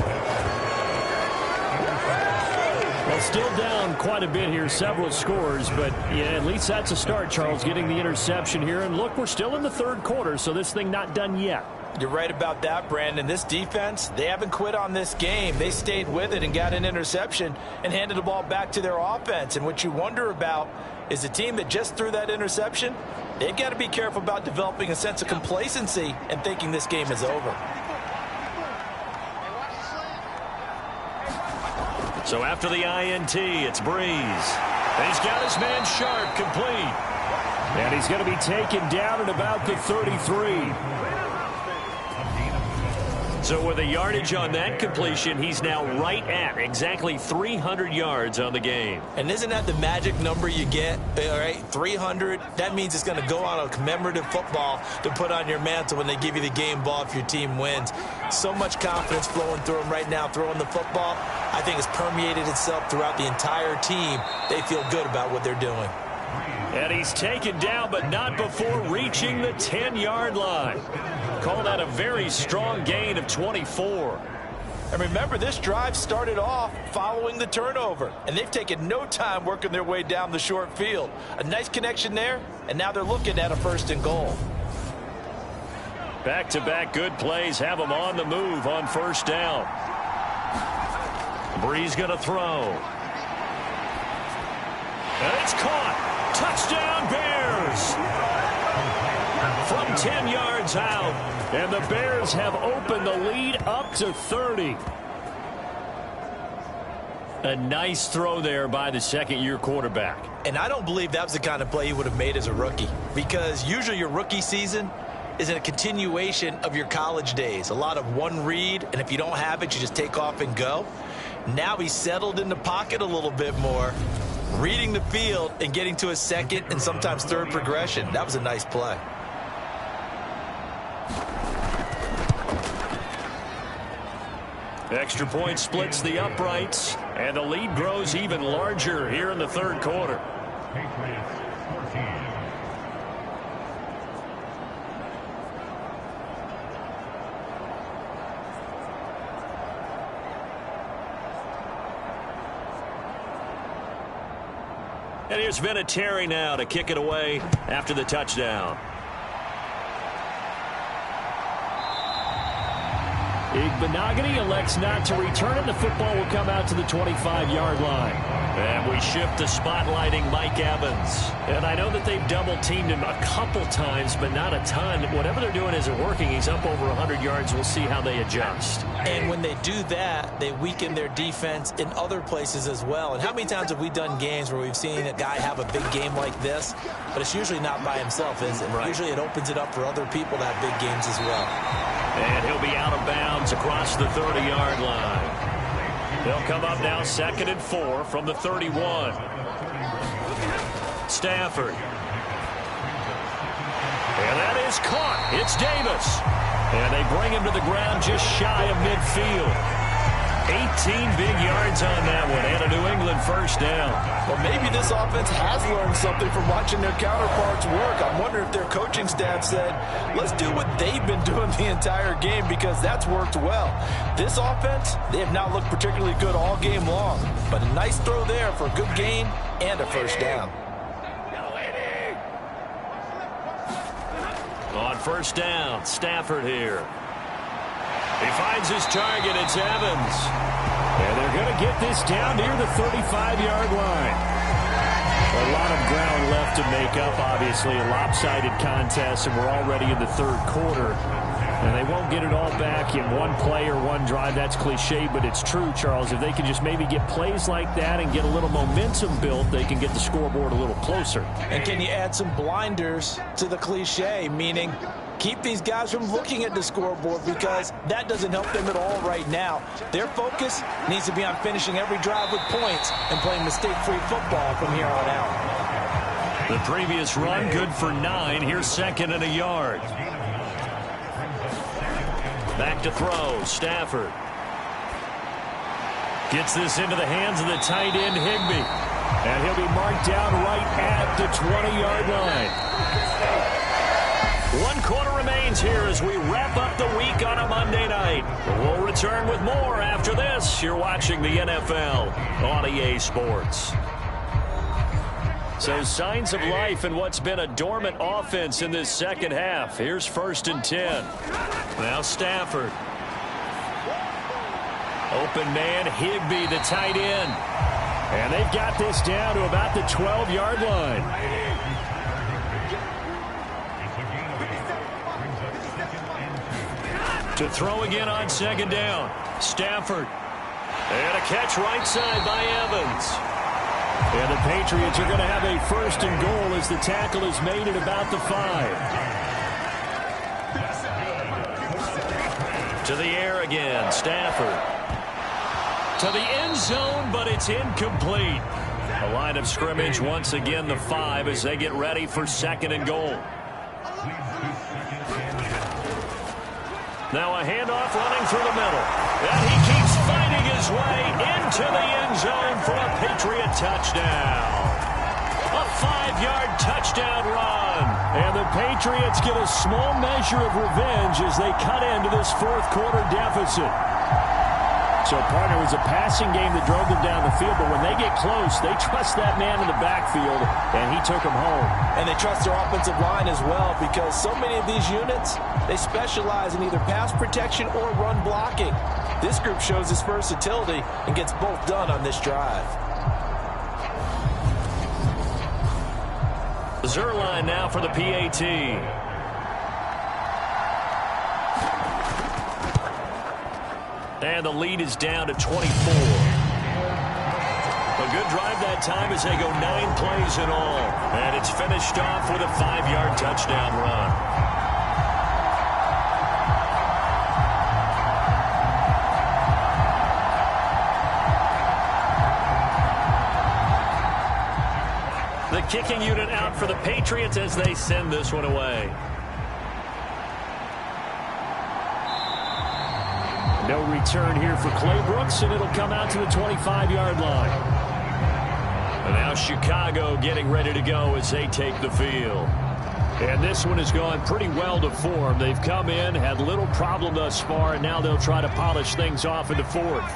Well, still down quite a bit here, several scores, but yeah, at least that's a start, Charles, getting the interception here. And look, we're still in the third quarter, so this thing not done yet. You're right about that, Brandon. This defense, they haven't quit on this game. They stayed with it and got an interception and handed the ball back to their offense. And what you wonder about is the team that just threw that interception, they've got to be careful about developing a sense of complacency and thinking this game is over. So after the INT, it's Breeze. And he's got his man Sharp complete. And he's going to be taken down at about the 33. So with the yardage on that completion, he's now right at exactly 300 yards on the game. And isn't that the magic number you get? All right, 300. That means it's going to go on a commemorative football to put on your mantle when they give you the game ball if your team wins. So much confidence flowing through him right now, throwing the football. I think it's permeated itself throughout the entire team. They feel good about what they're doing. And he's taken down, but not before reaching the 10-yard line. Call that a very strong gain of 24. And remember, this drive started off following the turnover, and they've taken no time working their way down the short field. A nice connection there, and now they're looking at a 1st and goal. Back-to-back good plays have them on the move on 1st down. Breeze going to throw. And it's caught. Touchdown, Bears! From 10 yards out. And the Bears have opened the lead up to 30. A nice throw there by the second-year quarterback. And I don't believe that was the kind of play he would have made as a rookie, because usually your rookie season is a continuation of your college days. A lot of one read, and if you don't have it, you just take off and go. Now he's settled in the pocket a little bit more, reading the field and getting to a second and sometimes third progression. That was a nice play. Extra point splits the uprights, and the lead grows even larger here in the third quarter. Patriots 14. And here's Vinatieri now to kick it away after the touchdown. Igbenogany elects not to return it. The football will come out to the 25-yard line. And we shift to spotlighting Mike Evans. And I know that they've double-teamed him a couple times, but not a ton. Whatever they're doing isn't working. He's up over 100 yards. We'll see how they adjust. And when they do that, they weaken their defense in other places as well. And how many times have we done games where we've seen a guy have a big game like this, but it's usually not by himself, is it? Right. Usually it opens it up for other people to have big games as well. And he'll be out of bounds across the 30-yard line. They'll come up now 2nd and 4 from the 31. Stafford. And that is caught. It's Davis. And they bring him to the ground just shy of midfield. 18 big yards on that one, and a New England 1st down. Well, maybe this offense has learned something from watching their counterparts work. I'm wondering if their coaching staff said, let's do what they've been doing the entire game, because that's worked well. This offense, they have not looked particularly good all game long, but a nice throw there for a good gain and a 1st down. On 1st down, Stafford here. He finds his target. It's Evans. And they're going to get this down near the 35-yard line. A lot of ground left to make up, obviously. A lopsided contest, and we're already in the third quarter. And they won't get it all back in one play or one drive. That's cliche, but it's true, Charles. If they can just maybe get plays like that and get a little momentum built, they can get the scoreboard a little closer. And can you add some blinders to the cliche, meaning keep these guys from looking at the scoreboard, because that doesn't help them at all right now. Their focus needs to be on finishing every drive with points and playing mistake-free football from here on out. The previous run good for 9. Here's 2nd and a yard. Back to throw. Stafford gets this into the hands of the tight end, Higbee. And he'll be marked down right at the 20-yard line. 1 quarter remains here as we wrap up the week on a Monday night. We'll return with more after this. You're watching the NFL on EA Sports. So signs of life in what's been a dormant offense in this second half. Here's 1st and 10. Now Stafford. Open man, Higbee, the tight end. And they've got this down to about the 12-yard line. To throw again on 2nd down. Stafford. And a catch right side by Evans. And the Patriots are going to have a 1st and goal as the tackle is made at about the 5. To the air again, Stafford. To the end zone, but it's incomplete. The line of scrimmage once again the 5 as they get ready for 2nd and goal. Now a handoff running through the middle. And he keeps fighting his way into the end zone for a Patriot touchdown. A 5-yard touchdown run. And the Patriots get a small measure of revenge as they cut into this 4th quarter deficit. So, partner, it was a passing game that drove them down the field, but when they get close, they trust that man in the backfield, and he took them home. And they trust their offensive line as well, because so many of these units, they specialize in either pass protection or run blocking. This group shows its versatility and gets both done on this drive. Zerline now for the PAT. And the lead is down to 24. A good drive that time as they go 9 plays in all. And it's finished off with a 5-yard touchdown run. The kicking unit out for the Patriots as they send this one away. No return here for Clay Brooks, and it'll come out to the 25-yard line. And now Chicago getting ready to go as they take the field. And this one has gone pretty well to form. They've come in, had little problem thus far, and now they'll try to polish things off in the 4th.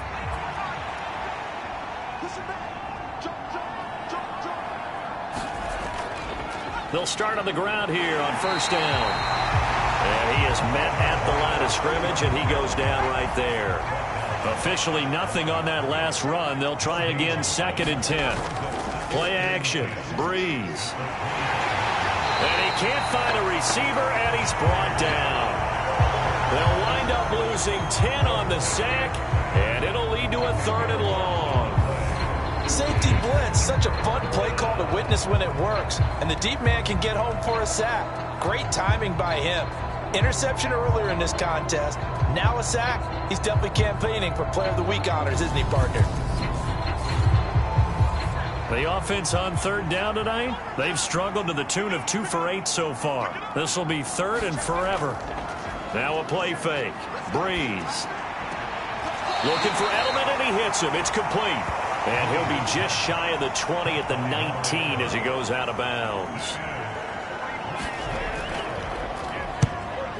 They'll start on the ground here on 1st down. And he is met at the line of scrimmage, and he goes down right there. Officially nothing on that last run. They'll try again 2nd and 10. Play action. Breeze. And he can't find a receiver, and he's brought down. They'll wind up losing 10 on the sack, and it'll lead to a 3rd and long. Safety blitz, such a fun play call to witness when it works. And the deep man can get home for a sack. Great timing by him. Interception earlier in this contest. Now a sack. He's definitely campaigning for Player of the Week honors, isn't he, partner? The offense on 3rd down tonight, they've struggled to the tune of 2 for 8 so far. This will be 3rd and forever. Now a play fake. Breeze. Looking for Edelman, and he hits him. It's complete. And he'll be just shy of the 20 at the 19 as he goes out of bounds.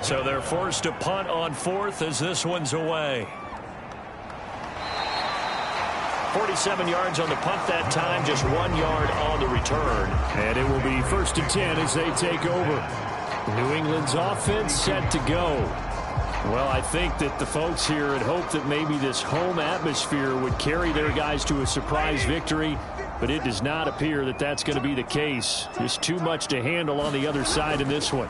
So they're forced to punt on 4th as this one's away. 47 yards on the punt that time, just 1 yard on the return. And it will be 1st and 10 as they take over. New England's offense set to go. Well, I think that the folks here had hoped that maybe this home atmosphere would carry their guys to a surprise victory, but it does not appear that that's going to be the case. Just too much to handle on the other side in this one.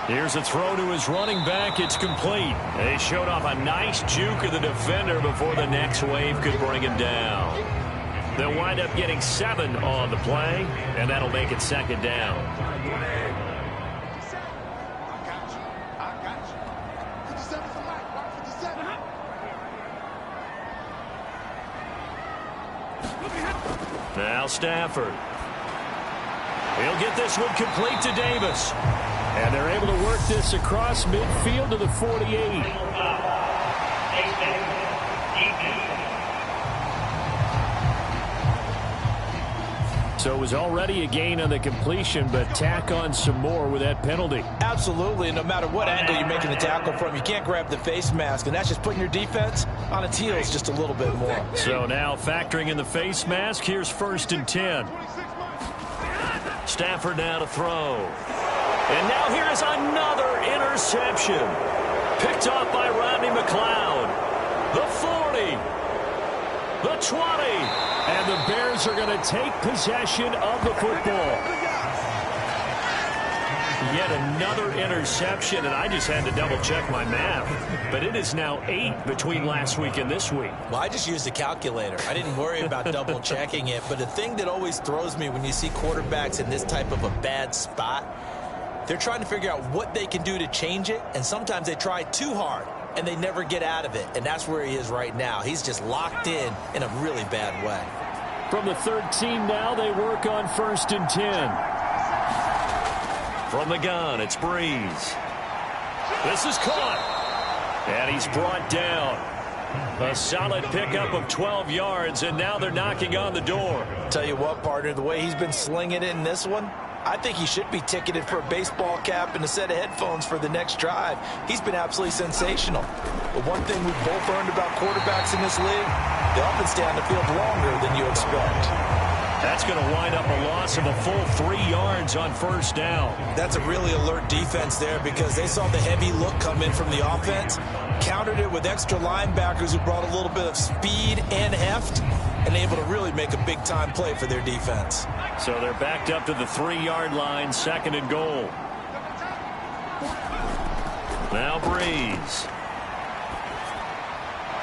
Here's a throw to his running back. It's complete. They showed off a nice juke of the defender before the next wave could bring him down. They'll wind up getting 7 on the play, and that'll make it 2nd down. Now Stafford. He'll get this one complete to Davis. And they're able to work this across midfield to the 48. So it was already a gain on the completion, but tack on some more with that penalty. Absolutely, and no matter what angle you're making the tackle from, you can't grab the face mask, and that's just putting your defense on its heels just a little bit more. So now factoring in the face mask, here's 1st and 10. Stafford now to throw. And now here's another interception. Picked off by Rodney McLeod. The 40. The 20. And the Bears are going to take possession of the football. Yet another interception, and I just had to double-check my math. But it is now 8 between last week and this week. Well, I just used a calculator. I didn't worry about double-checking it. But the thing that always throws me when you see quarterbacks in this type of a bad spot, they're trying to figure out what they can do to change it, and sometimes they try too hard, and they never get out of it. And that's where he is right now. He's just locked in a really bad way. From the 13 now, they work on 1st and 10. From the gun, it's Breeze. This is caught. And he's brought down. A solid pickup of 12 yards, and now they're knocking on the door. Tell you what, partner, the way he's been slinging it in this one, I think he should be ticketed for a baseball cap and a set of headphones for the next drive. He's been absolutely sensational. But one thing we've both learned about quarterbacks in this league, they often stay on the field longer than you expect. That's going to wind up a loss of a full 3 yards on 1st down. That's a really alert defense there because they saw the heavy look come in from the offense, countered it with extra linebackers who brought a little bit of speed and heft, and able to really make a big-time play for their defense. So they're backed up to the 3-yard line, 2nd and goal. Now Breeze.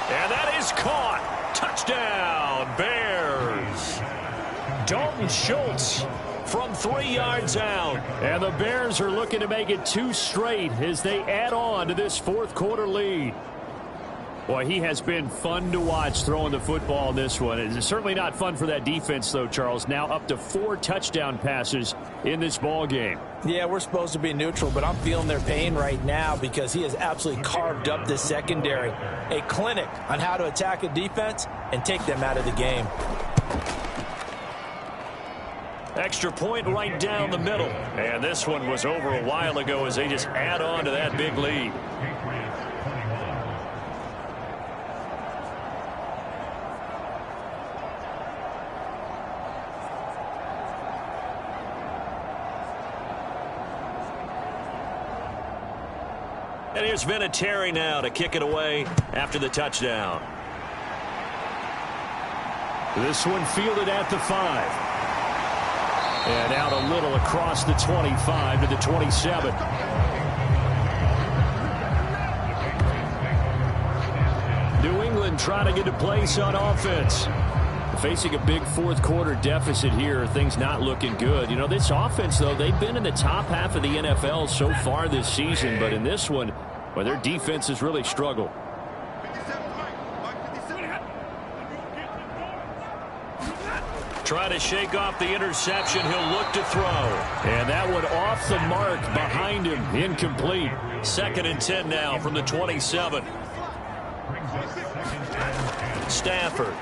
And that is caught. Touchdown, Bears. Dalton Schultz from 3 yards out. And the Bears are looking to make it 2 straight as they add on to this 4th quarter lead. Boy, he has been fun to watch throwing the football in this one. It's certainly not fun for that defense, though, Charles. Now up to 4 touchdown passes in this ball game. Yeah, we're supposed to be neutral, but I'm feeling their pain right now because he has absolutely carved up this secondary. A clinic on how to attack a defense and take them out of the game. Extra point right down the middle. And this one was over a while ago as they just add on to that big lead. And here's Vinatieri now to kick it away after the touchdown. This one fielded at the 5. And out a little across the 25 to the 27. New England trying to get a place on offense. Facing a big 4th quarter deficit here, things not looking good. You know, this offense, though, they've been in the top half of the NFL so far this season. But in this one, well, their defense has really struggled. Try to shake off the interception. He'll look to throw. And that one off the mark behind him. Incomplete. 2nd and 10 now from the 27. Stafford.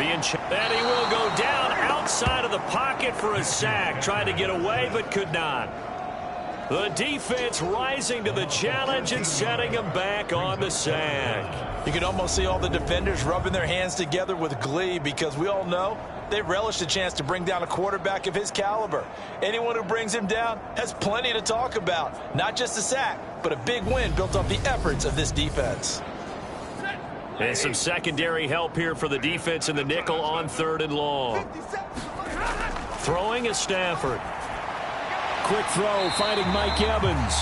And he will go down outside of the pocket for a sack. Tried to get away but could not. The defense rising to the challenge and setting him back on the sack. You can almost see all the defenders rubbing their hands together with glee because we all know they relish the chance to bring down a quarterback of his caliber. Anyone who brings him down has plenty to talk about. Not just a sack, but a big win built off the efforts of this defense. And some secondary help here for the defense in the nickel on 3rd and long. Throwing is Stafford. Quick throw, finding Mike Evans.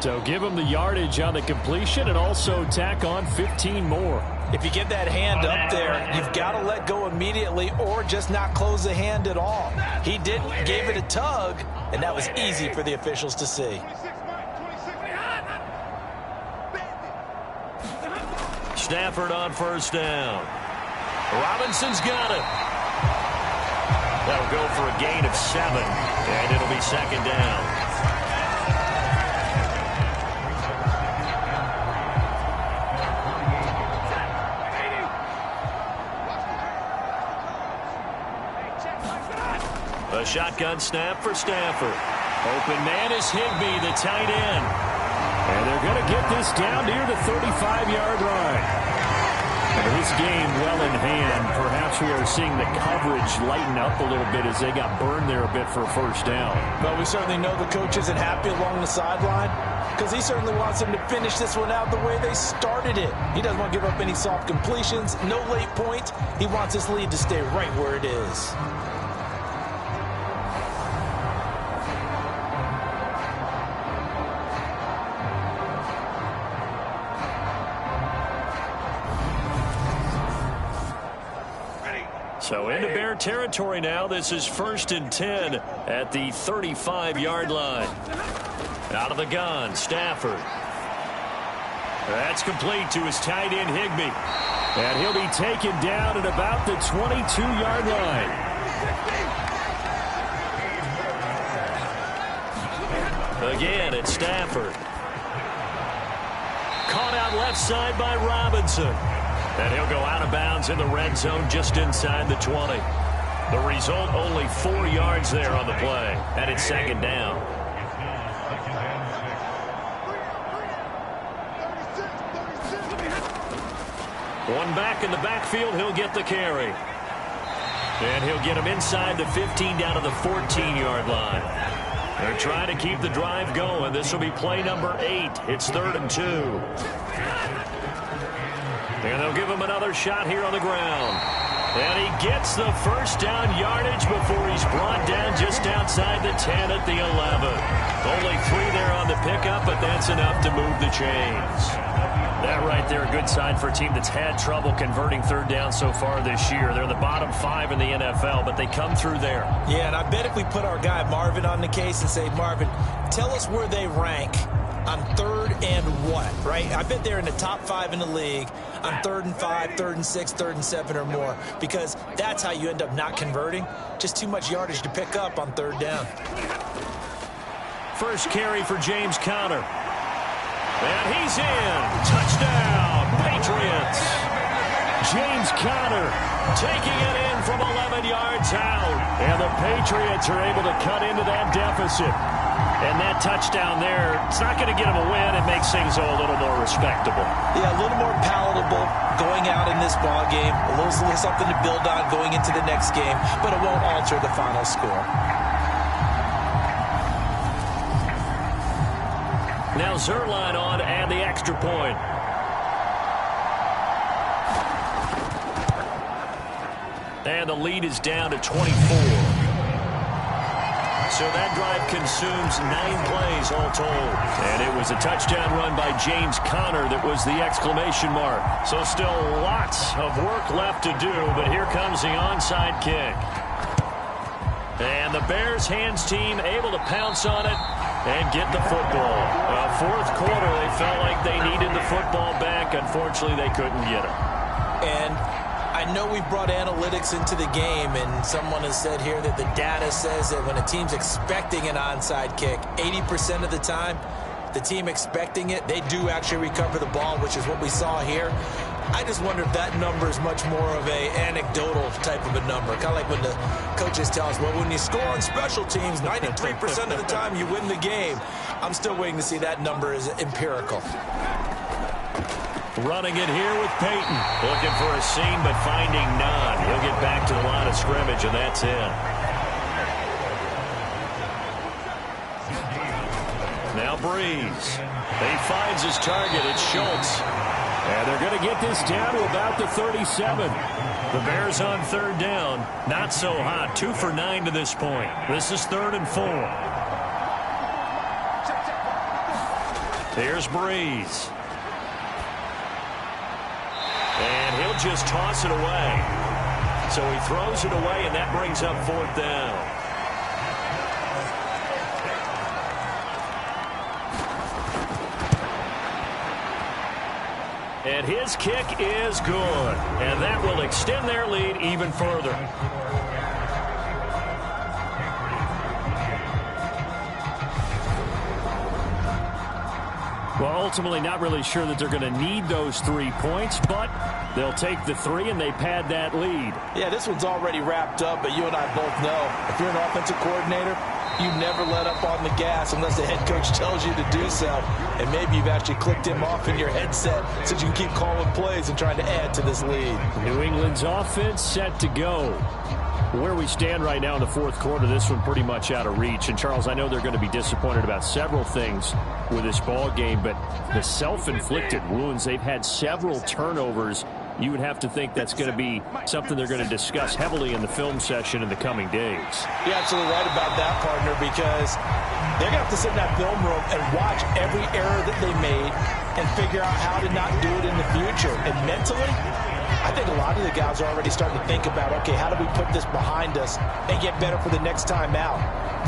So give him the yardage on the completion and also tack on 15 more. If you get that hand up there, you've got to let go immediately or just not close the hand at all. He didn't, gave it a tug, and that was easy for the officials to see. Stafford on 1st down. Robinson's got it. That'll go for a gain of 7, and it'll be second down. A shotgun snap for Stafford. Open man is Higbee, the tight end. And they're going to get this down near the 35-yard line. This game well in hand. Perhaps we are seeing the coverage lighten up a little bit as they got burned there a bit for a first down. But we certainly know the coach isn't happy along the sideline because he certainly wants them to finish this one out the way they started it. He doesn't want to give up any soft completions, no late points. He wants his lead to stay right where it is. So into Bear territory now. This is 1st and 10 at the 35-yard line. Out of the gun, Stafford. That's complete to his tight end, Higbee. And he'll be taken down at about the 22-yard line. Again, it's Stafford. Caught out left side by Robinson. And he'll go out of bounds in the red zone just inside the 20. The result, only 4 yards there on the play. And it's second down. One back in the backfield, he'll get the carry. And he'll get him inside the 15 down to the 14-yard line. They're trying to keep the drive going. This will be play number 8. It's 3rd and 2. And they'll give him another shot here on the ground. And he gets the first down yardage before he's brought down just outside the 10 at the 11. Only 3 there on the pickup, but that's enough to move the chains. That right there, a good sign for a team that's had trouble converting third down so far this year. They're the bottom 5 in the NFL, but they come through there. Yeah, and I bet if we put our guy Marvin on the case and say, Marvin, tell us where they rank on 3rd and what, right? I bet they're in the top 5 in the league on 3rd and 5, 3rd and 6, 3rd and 7 or more, because that's how you end up not converting. Just too much yardage to pick up on 3rd down. First carry for James Conner. And he's in. Touchdown, Patriots. James Conner taking it in from 11 yards out. And the Patriots are able to cut into that deficit. And that touchdown there, it's not going to get them a win. It makes things a little more respectable. Yeah, a little more palatable going out in this ball game. A little something to build on going into the next game, but it won't alter the final score. Now Zerline on and the extra point. And the lead is down to 24. So that drive consumes 9 plays all told. And it was a touchdown run by James Conner that was the exclamation mark. So still lots of work left to do, but here comes the onside kick. And the Bears hands team able to pounce on it and get the football. Fourth quarter, they felt like they needed the football back. Unfortunately, they couldn't get it. And I know we brought analytics into the game, and someone has said here that the data says that when a team's expecting an onside kick, 80% of the time, the team expecting it, they do actually recover the ball, which is what we saw here. I just wonder if that number is much more of a anecdotal type of a number. Kind of like when the coaches tell us, well, when you score on special teams, 93% of the time you win the game. I'm still waiting to see that number is empirical. Running it here with Peyton. Looking for a seam, but finding none. He'll get back to the line of scrimmage, and that's it. Now Breeze. He finds his target. It's Schultz. And they're going to get this down to about the 37. The Bears on 3rd down. Not so hot. 2 for 9 to this point. This is 3rd and 4. Here's Breeze. And he'll just toss it away. So he throws it away, and that brings up 4th down. And his kick is good. And that will extend their lead even further. Well, ultimately not really sure that they're going to need those 3 points, but they'll take the 3 and they pad that lead. Yeah, this one's already wrapped up, but you and I both know if you're an offensive coordinator, you never let up on the gas unless the head coach tells you to do so. And maybe you've actually clicked him off in your headset so you can keep calling plays and trying to add to this lead. New England's offense set to go. Where we stand right now in the fourth quarter, this one pretty much out of reach. And, Charles, I know they're going to be disappointed about several things with this ball game, but the self-inflicted wounds, they've had several turnovers. You would have to think that's going to be something they're going to discuss heavily in the film session in the coming days. You're absolutely right about that, partner, because they're going to have to sit in that film room and watch every error that they made and figure out how to not do it in the future. And mentally, I think a lot of the guys are already starting to think about, okay, how do we put this behind us and get better for the next time out?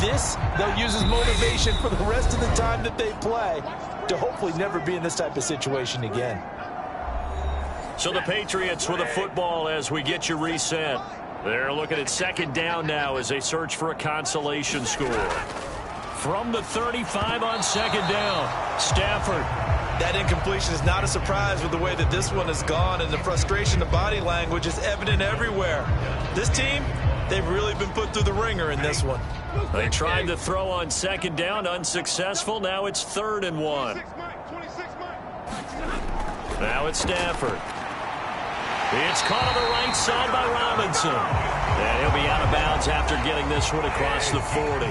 This, they'll use as motivation for the rest of the time that they play to hopefully never be in this type of situation again. So the Patriots with a football as we get you reset. They're looking at second down now as they search for a consolation score. From the 35 on second down, Stafford. That incompletion is not a surprise with the way that this one has gone, and the frustration, the body language is evident everywhere. This team, they've really been put through the ringer in this one. They tried to throw on second down, unsuccessful. Now it's 3rd and 1. Now it's Stafford. It's caught on the right side by Robinson. And he'll be out of bounds after getting this one across the 40.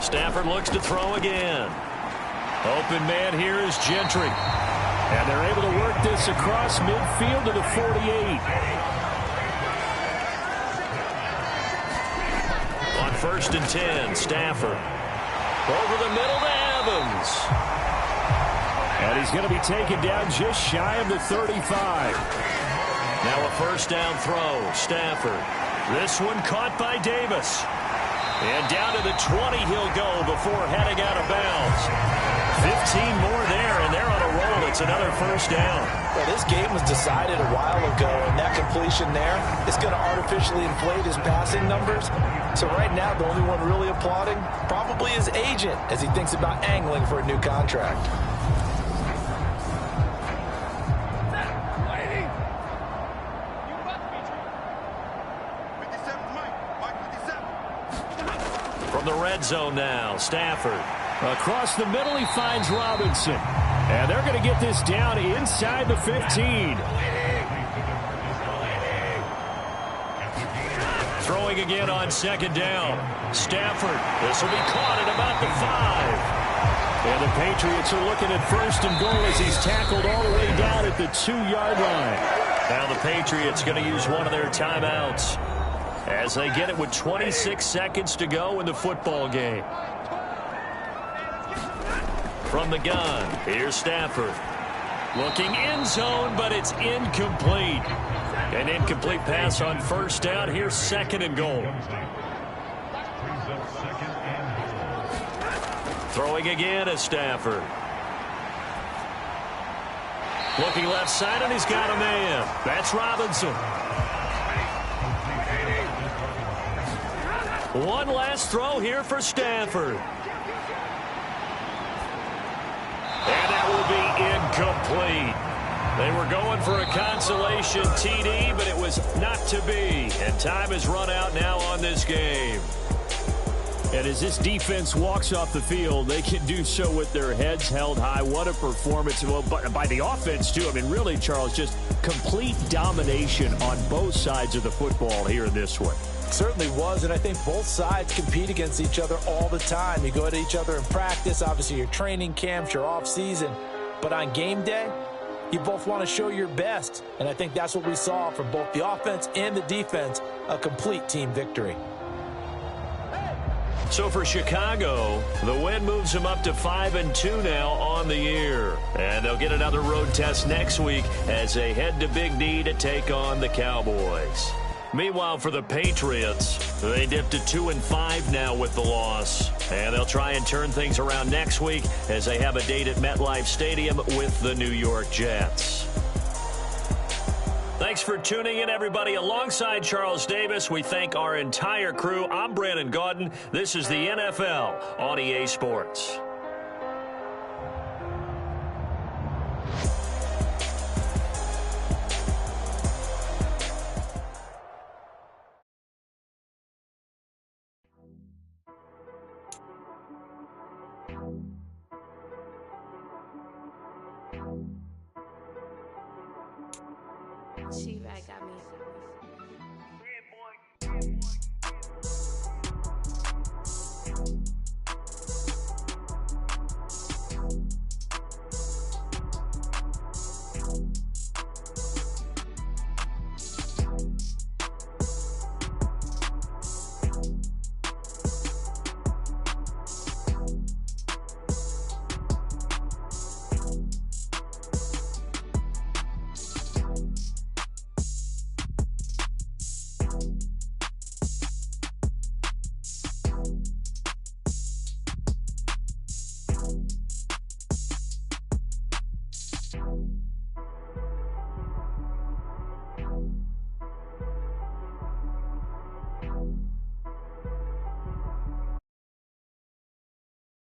Stafford looks to throw again. Open man here is Gentry. And they're able to work this across midfield to the 48. On 1st and 10, Stafford. Over the middle to Evans. And he's going to be taken down just shy of the 35. Now a first down throw. Stafford. This one caught by Davis. And down to the 20 he'll go before heading out of bounds. 15 more there, and they're on a roll. It's another first down. Well, this game was decided a while ago, and that completion there is going to artificially inflate his passing numbers. So right now, the only one really applauding probably his agent as he thinks about angling for a new contract. From the red zone now, Stafford. Across the middle, he finds Robinson. And they're going to get this down inside the 15. Throwing again on second down. Stafford. This will be caught at about the 5. And the Patriots are looking at 1st and goal as he's tackled all the way down at the 2-yard line. Now the Patriots going to use one of their timeouts as they get it with 26 seconds to go in the football game. From the gun, here's Stafford. Looking end zone, but it's incomplete. An incomplete pass on first down. Here's 2nd and goal. Throwing again is Stafford. Looking left side, and he's got a man. That's Robinson. One last throw here for Stafford. And that will be incomplete. They were going for a consolation TD, but it was not to be. And time has run out now on this game. And as this defense walks off the field, they can do so with their heads held high. What a performance. Well, by the offense, too. I mean, really, Charles, just complete domination on both sides of the football here in this one. Certainly was, and I think both sides compete against each other all the time. You go at each other in practice, obviously your training camps, your off-season. But on game day, you both want to show your best. And I think that's what we saw from both the offense and the defense, a complete team victory. So for Chicago, the win moves them up to 5-2 now on the year. And they'll get another road test next week as they head to Big D to take on the Cowboys. Meanwhile, for the Patriots, they dipped to 2-5 now with the loss. And they'll try and turn things around next week as they have a date at MetLife Stadium with the New York Jets. Thanks. Thanks for tuning in, everybody. Alongside Charles Davis, we thank our entire crew. I'm Brandon Gaudin. This is the NFL on EA Sports. She back got